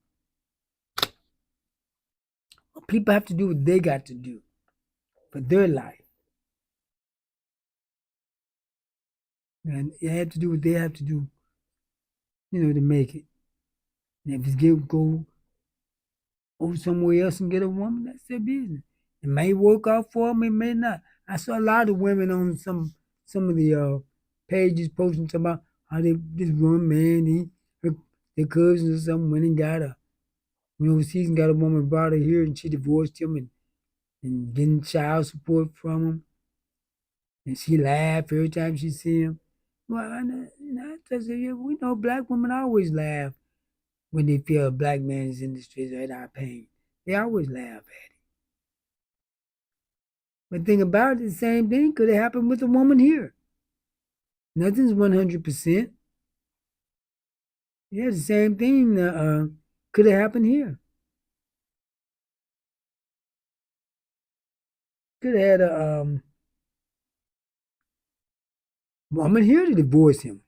People have to do what they got to do for their life. And they have to do what they have to do, to make it. And if it's go over somewhere else and get a woman, that's their business. It may work out for them, it may not. I saw a lot of women on some of the pages posting about how this one man, their cousins or something went and got her. Overseas and got a woman, brought her here, and she divorced him and getting child support from him. And she laughed every time she see him. Well, I said, yeah, we know black women always laugh when they feel a black man is in the streets or in our pain. They always laugh at it. But think about it, the same thing could have happened with a woman here. Nothing's 100%. Yeah, the same thing could have happened here. Could have had a woman here to divorce him.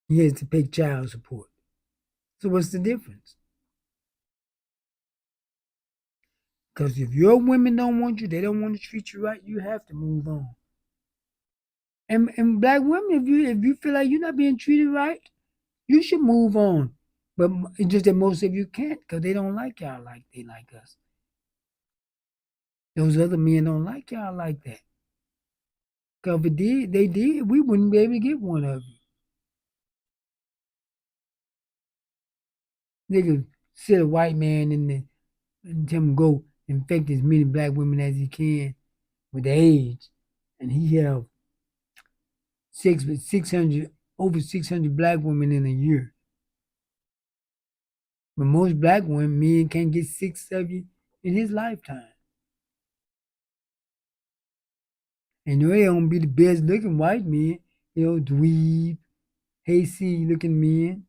He has to pay child support. So what's the difference? Because if your women don't want you, they don't want to treat you right, you have to move on. And black women, if you feel like you're not being treated right, you should move on. But it's just that most of you can't because they don't like y'all like they like us. Those other men don't like y'all like that. Because if they did, we wouldn't be able to get one of you. They could sit a white man and tell him go infect as many black women as he can with the AIDS, and he have 600 over 600 black women in a year. But most black women, men can't get 6 of you in his lifetime. And they don't be the best looking white men, dweeb, hasty looking men.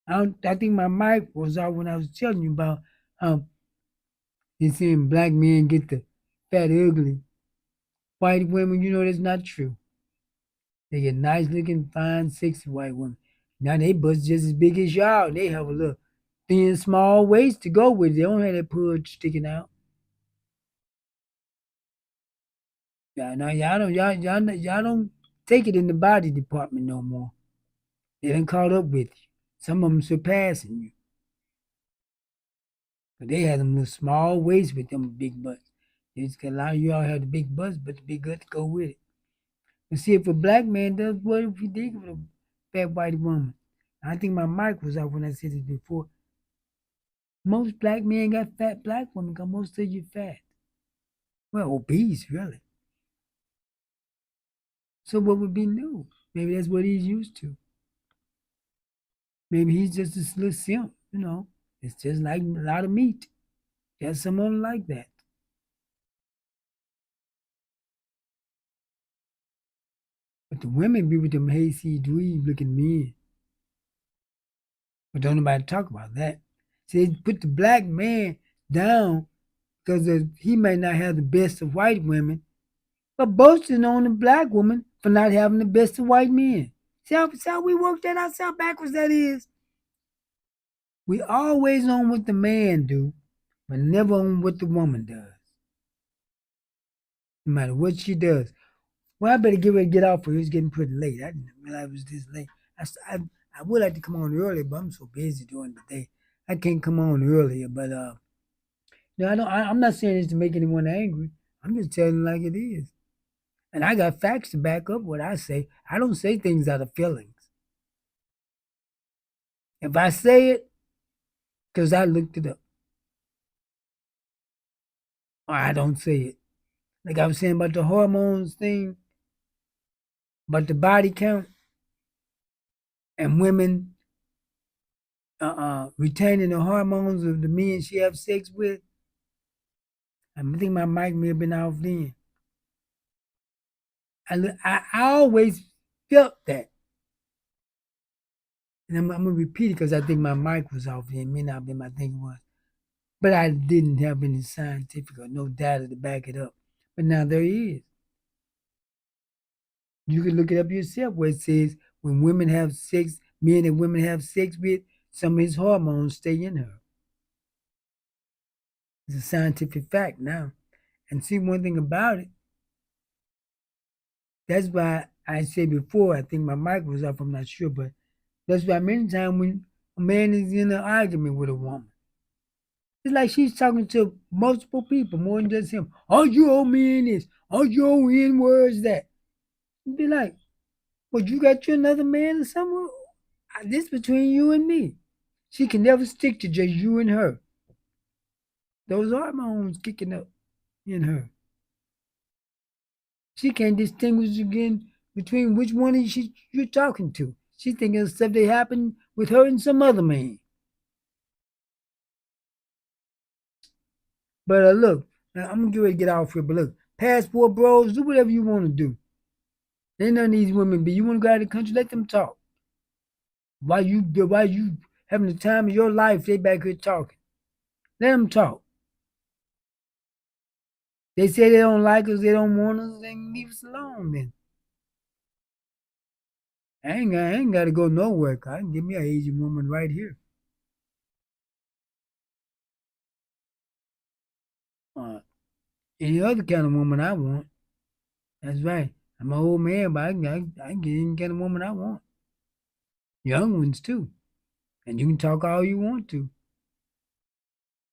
I think my mic was out when I was telling you about how they saying black men get the fat ugly. White women, that's not true. They get nice looking, fine, sexy white women. Now they bust just as big as y'all. They have a little thin, small waist to go with it. They don't have that pudge sticking out. Yeah, now y'all don't take it in the body department no more. They done caught up with you. Some of them surpassing you. But they had them little small waists with them big butts. It's a lot of y'all have the big butts, but the big guts go with it. But see, if a black man does what if he did with a fat white woman? I think my mic was off when I said this before. Most black men got fat black women because most of you fat. Well, obese, really. So what would be new? Maybe that's what he's used to. Maybe he's just a little simp, you know. It's just like a lot of meat. There's someone like that. But the women be with them hayseed dweeb looking men. But don't nobody talk about that. See, they put the black man down because he may not have the best of white women, but boasting on the black woman for not having the best of white men. See how we work that out? See how backwards that is? We always on what the man do, but never on what the woman does. No matter what she does. Well, I better get ready to get off here. It's getting pretty late. I didn't realize it was this late. I would like to come on earlier, but I'm so busy during the day. I can't come on earlier. But no, I'm not saying this to make anyone angry. I'm just telling it like it is. And I got facts to back up what I say. I don't say things out of feelings. If I say it, because I looked it up, or I don't say it. Like I was saying about the hormones thing, about the body count, and women retaining the hormones of the men she have sex with. I think my mic may have been off then. I always felt that. And I'm going to repeat it because I think my mic was off then. It may not have been my thing was. But I didn't have any scientific or no data to back it up. But now there is. You can look it up yourself where it says when women have sex, men and women have sex with, some of his hormones stay in her. It's a scientific fact now. And see, one thing about it, that's why I said before, I think my mic was off, I'm not sure, but that's why many times when a man is in an argument with a woman, it's like she's talking to multiple people, more than just him. All you owe me in this, all you owe in words that. You'd be like, well, you got you another man or something? This between you and me. She can never stick to just you and her. Those hormones kicking up in her. She can't distinguish again between which one you're talking to. She thinking of stuff that happened with her and some other man. But look, now I'm gonna get off here. But look, passport bros, do whatever you want to do. Ain't none of these women be. You want to go out of the country, let them talk. While you having the time of your life, they back here talking. Let them talk. They say they don't like us, they don't want us, then leave us alone then. I ain't got to go nowhere. I can get me an Asian woman right here. Any other kind of woman I want. That's right. I'm an old man, but I can get any kind of woman I want. Young ones too. And you can talk all you want to.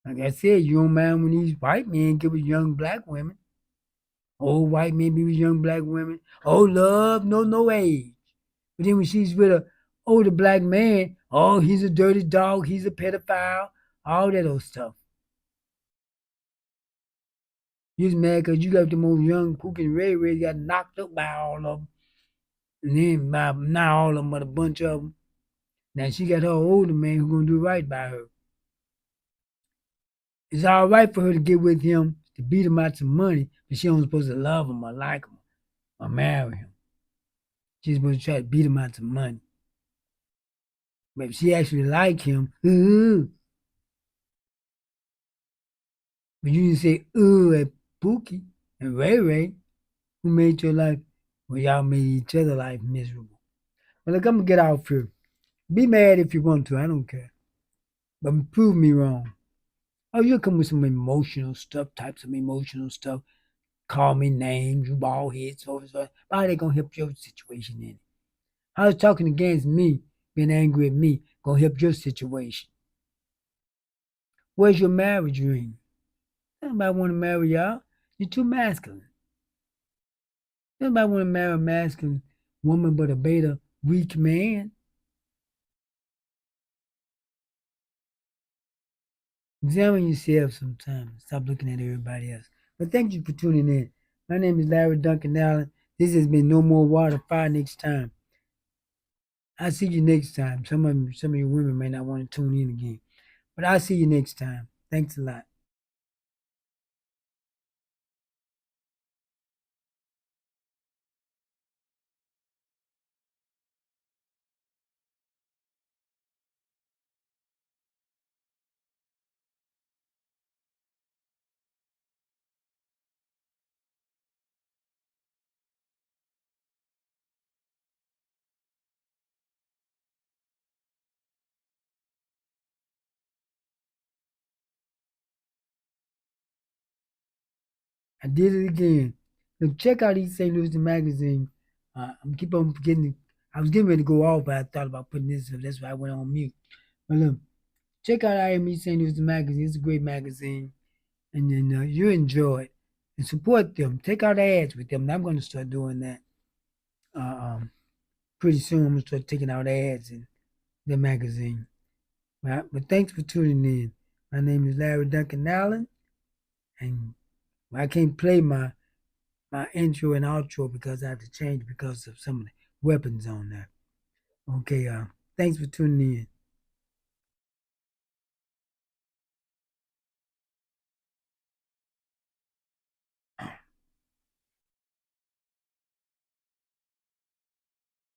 Like I said, you don't mind when these white men get with young black women. Old white men be with young black women. Oh, love, no age. But then when she's with a older black man, oh, he's a dirty dog, he's a pedophile, all that old stuff. You're mad because you got them old young Pookie and Ray Ray got knocked up by all of them. And then not all of them, but a bunch of them. Now she got her older man who's going to do right by her. It's all right for her to get with him, to beat him out some money, but she don't supposed to love him or like him or marry him. She's supposed to try to beat him out some money. But if she actually like him, but you didn't say at Pookie and Ray Ray, who made your life Well, y'all made each other life miserable. But look, I'm gonna get off here. Be mad if you want to. I don't care. But prove me wrong. Oh, you'll come with some emotional stuff, types of emotional stuff. Call me names, you bald head, so forth. How they gonna help your situation in? How is talking against me, being angry at me, gonna help your situation? Where's your marriage ring? Nobody want to marry y'all. You're too masculine. Nobody want to marry a masculine woman but a beta weak man. Examine yourself sometimes. Stop looking at everybody else. But thank you for tuning in. My name is Larry Duncan Allen. This has been No More Water. Fire next time. I'll see you next time. Some of you women may not want to tune in again. But I'll see you next time. Thanks a lot. I did it again. Look, check out East St. Louis magazine. I'm keep on forgetting. I was getting ready to go off, but I thought about putting this. So that's why I went on mute. But look, check out I Am East St. Louis magazine. It's a great magazine, and then you enjoy it and support them. Take out ads with them. And I'm going to start doing that. Pretty soon, I'm going to start taking out ads in the magazine. But thanks for tuning in. My name is Larry Duncan Allen, and I can't play my intro and outro because I have to change because of some of the weapons on there. Okay, thanks for tuning in.